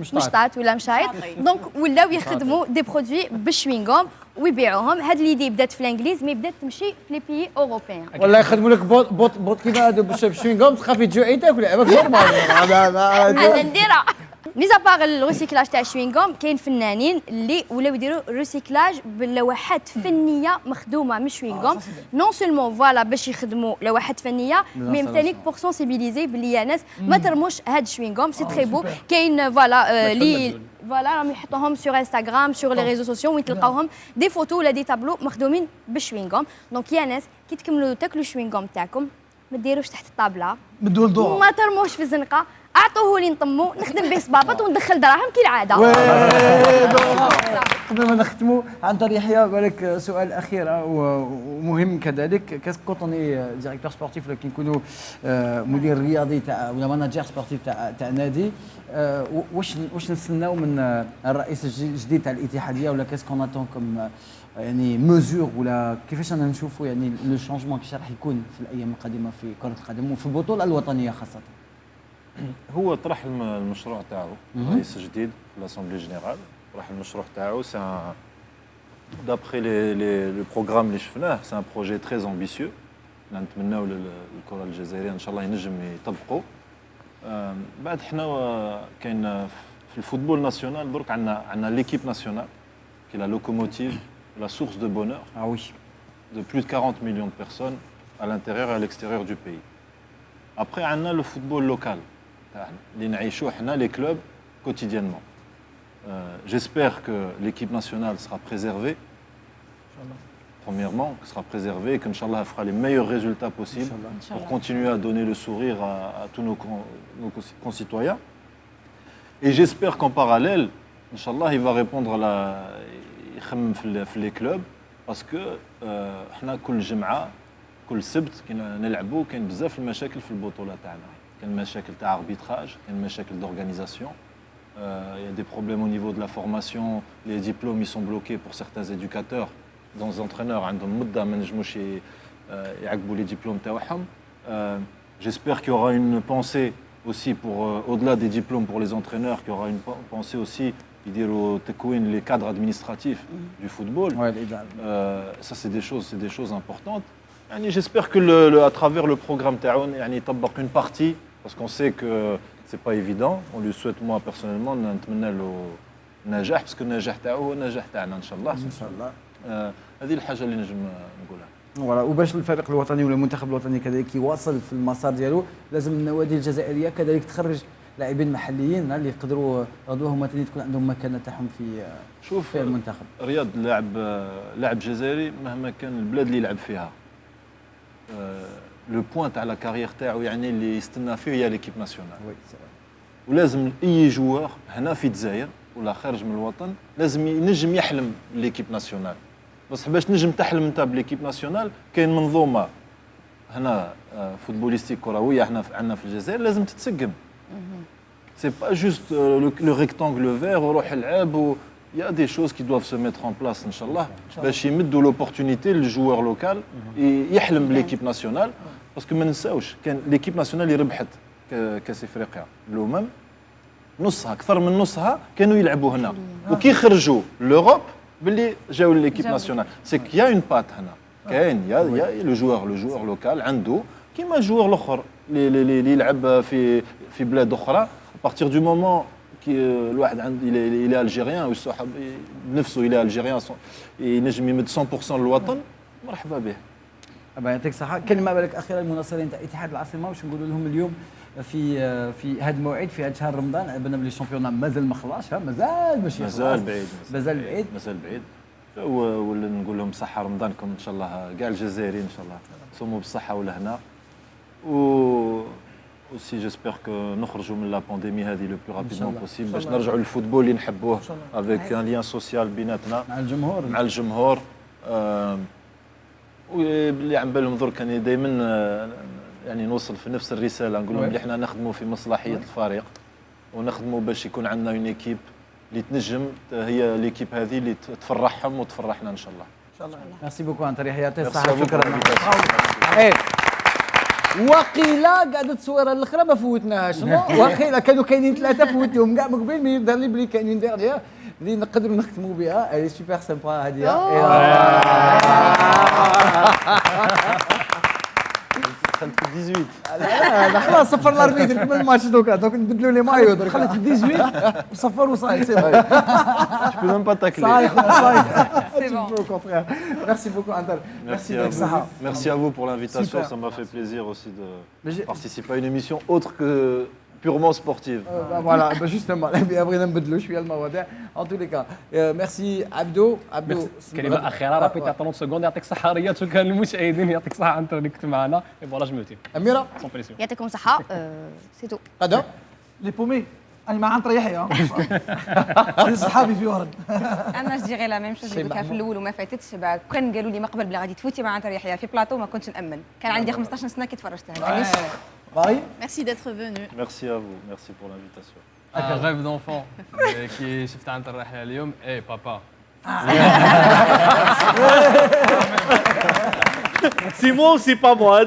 مشطات ولا مشايط. دونك ولاو يخدموا دي برودوي بالشوينغوم ويبيعوهم. هاد ليدي بدات في الانجليز مي بدات تمشي في لي بيي اوروبيان. والله يخدموا لك بوط كيما هادو بالشوينغوم تخافي تجوعي تاكل عباك نورمال. انا نديرها. ميزا باغ الريسيكلاج تاع الشوينغوم كاين فنانين اللي ولاو يديروا ريسيكلاج باللوحات فنيه مخدومه من الشوينغوم. نون سولمون فوالا باش يخدموا لوحات فنيه مي ثاني بور سونسيبيليزي باللي يا ناس ما ترموش هاد الشوينغوم سي تري بو. كاين فوالا فوالا راهم يحطوهم سور انستغرام سور لي ريزو سوسيو وين تلقاوهم دي فوتو ولا دي تابلو مخدومين بالشوينغوم. دونك يا ناس كي تكملوا تاكلوا الشوينغوم تاعكم ما ديروش تحت الطابله، مدوا الضوء، ما ترموش في الزنقه، اعطوه لي نطمو نخدم به صبابط وندخل دراهم كي العاده. قبل ما نختموا عنتر يحيى بالك سؤال اخير ومهم كذلك. كون اوني ديريكتور سبورتيف ولا كي نكونوا مدير رياضي تاع ولا ماناجير سبورتيف تاع نادي، واش نستناو من الرئيس الجديد تاع الاتحاديه ولا كاس كون اتون كوم يعني مزور ولا كيفاش انا نشوفوا يعني لو شونجمون كيفاش راح يكون في الايام القادمه في كره القدم وفي البطوله الوطنيه خاصه؟ هو طرح المشروع تاعو الرئيس الجديد في لاسامبلي جينيرال، طرح المشروع تاعو سي دابخي لي بروغرام اللي شفناه سي ان بروجي تري امبيسيو. نتمناو للكره الجزائريه ان شاء الله ينجم يطبقوا. بعد حنا كاين في الفوتبول ناسيونال درك عندنا ليكيب ناسيونال كي لا لوكوموتيف la source de bonheur de plus de 40 millions de personnes à l'intérieur et à l'extérieur du pays. Après, on a le football local, les clubs quotidiennement. J'espère que l'équipe nationale sera préservée, premièrement, sera préservée et qu'Inch'Allah fera les meilleurs résultats possibles pour continuer à donner le sourire à tous nos concitoyens. Et j'espère qu'en parallèle, Inch'Allah, il va répondre à la... يخمم في لي كلوب باسكو حنا كل جمعه كل سبت نلعبوا كاين بزاف المشاكل في البطوله تاعنا. كاين مشاكل تاع اربيتراج، كاين مشاكل دورغانيزاسيون. Il y a des problèmes au niveau de la formation, les diplômes ils sont bloqués pour certains éducateurs, dans les entraîneurs عندهم مده ما نجموش يعقبوا les diplômes تاعهم. J'espère qu'il y aura une pensée aussi pour au-delà des diplômes pour les entraîneurs, qu'il y aura une pensée aussi les cadres administratifs du football. Ça, c'est des choses importantes. J'espère que à travers le programme Taoun, il y une partie, parce qu'on sait que ce n'est pas évident. On lui souhaite, moi personnellement, النجاح parce que النجاح تاعو هو النجاح تاعنا ان شاء الله. ان شاء الله. هذه الحاجه اللي نجم نقولها. فوالا وباش الفريق الوطني ولا المنتخب الوطني كذلك يواصل في المسار ديالو لازم النوادي الجزائريه كذلك تخرج لاعبين محليين اللي يقدروا غدوه هما ثاني تكون عندهم مكانه تاعهم في المنتخب. رياض لاعب جزائري مهما كان البلاد اللي يلعب فيها لو بوين تاع لا كارير تاعو يعني اللي يستنى فيه هي ليكيب ناسيونال. ولازم اي جوار هنا في الجزائر ولا خارج من الوطن لازم ينجم يحلم ليكيب ناسيونال. بس باش نجم تحلم انت بليكيب ناسيونال كاين منظومه هنا فوتبوليستيك كرويه احنا عندنا في الجزائر لازم تتسقم. C'est pas juste le rectangle vert وروح العب il y a des choses qui doivent se mettre en place inchallah باش يمدوا l'opportunité للجوار لوكال يحلم بليكيب ناسيونال باسكو ما ننساوش كان ليكيب ناسيونال اللي ربحت كاس افريقيا الامم نصها اكثر من نصها كانوا يلعبوا هنا وكي خرجوا لوروب باللي جاوا ليكيب ناسيونال سي كي يا اون بات هنا كاين يا لو جوار لوكال عنده كيما الجوار الاخر اللي يلعب في بلاد اخرى à partir du moment الواحد il est algérien والصاحب بنفسه il est algérien ينجم يمد 100% للوطن مرحبا به. الله يعطيك الصحة. كلمة بالك أخيرا المناصرين تاع اتحاد العاصمة واش نقولوا لهم اليوم في هذا الموعد في هذا شهر رمضان عبنا بلي الشامبيون مازال ما خلاص مازال ماشي مازال بعيد ولا نقول لهم صحة رمضانكم إن شاء الله كاع الجزائريين إن شاء الله صوموا بالصحة ولهنا aussi j'espère que نخرجوا من لا بانديمي هذه لو بلو رابيدمون بوسيبل باش نرجعوا للفوتبول اللي نحبوه افيك ان لين سوسيال بيناتنا مع الجمهور واللي عم بالهم درك كان دائما يعني نوصل في نفس الرساله نقول لهم اللي احنا نخدموا في مصلحيه الفريق ونخدموا باش يكون عندنا اون ايكيب اللي تنجم هي ليكيب هذه اللي تفرحهم وتفرحنا ان شاء الله. ان شاء الله. ميرسي بوكو انت يعطيك الصحه شكرا. وقيلا قاعده التصويره الاخرى ما فوتناهاش وقيلا كانوا كاينين ثلاثه فوتهم كاع من قبل مي دار لي بلي كاينين ديرجيا اللي نقدروا نختموا بها هي سوبر سامبا هذه. دخلت في 18 لا خلاص صفر الاربيتر كمل الماتش دوكا نبدلوا لي مايو دخلت في 18 وصفر وصاي سي بون je peux même pas tacler. C'est bon frère. Merci beaucoup Antar. Merci à vous pour l'invitation, ça m'a fait plaisir aussi de participer à une émission autre que purement sportive. Voilà, justement, بغينا نبدلوا شويه المواضيع. En tous les cas, merci عبدو. كلمة أخيرة رابيد 30 سكوند يعطيك الصحة رياض، شكرا للمشاهدين يعطيك الصحة أنت اللي كنت معنا. فوالا جملتي. أميرة يعطيكم صحة سي تو. غدا لي بومي انا مع عنتر يحيى صحابي في ورد. انا جو ديغي لا ميم شوز اللي قلتها في الاول وما فاتتش. كان قالوا لي ما قبل بلا غادي تفوتي مع عنتر يحيى في بلاطو ما كنتش نامن. كان عندي 15 سنه كي تفرجتها. Marie. Merci d'être venu. Merci à vous, merci pour l'invitation. Un rêve d'enfant qui شفت عنتر يحيى اليوم. اي بابا. C'est moi ou c'est pas moi?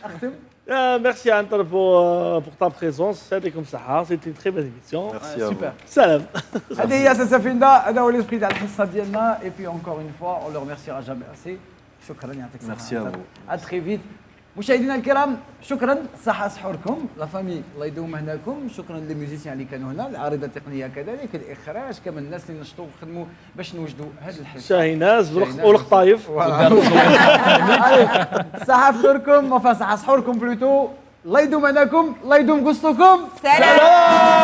أختم. Merci Antar pour ta présence. C'était comme ça. C'était une très belle émission. Merci à super. vous. Salam. هذه هي سفينة، هذا هو الاسبري تاع الحصة ديالنا. Et puis encore une fois, on le remerciera jamais assez. شكرا يعطيك الصحة. Merci à vous. À très vite. مشاهدينا الكرام شكرا، صحة سحوركم، لا فامي الله يدوم هناكم، شكرا للميوزيسيان اللي كانوا هنا، العارضة التقنية كذلك، الإخراج، كمان الناس اللي نشطوا وخدموا باش نوجدوا هذه الحصة. شاهيناز والقطايف. صحة فطوركم، صحة سحوركم بلوتو، الله يدوم هناكم، الله يدوم قصتكم. سلام.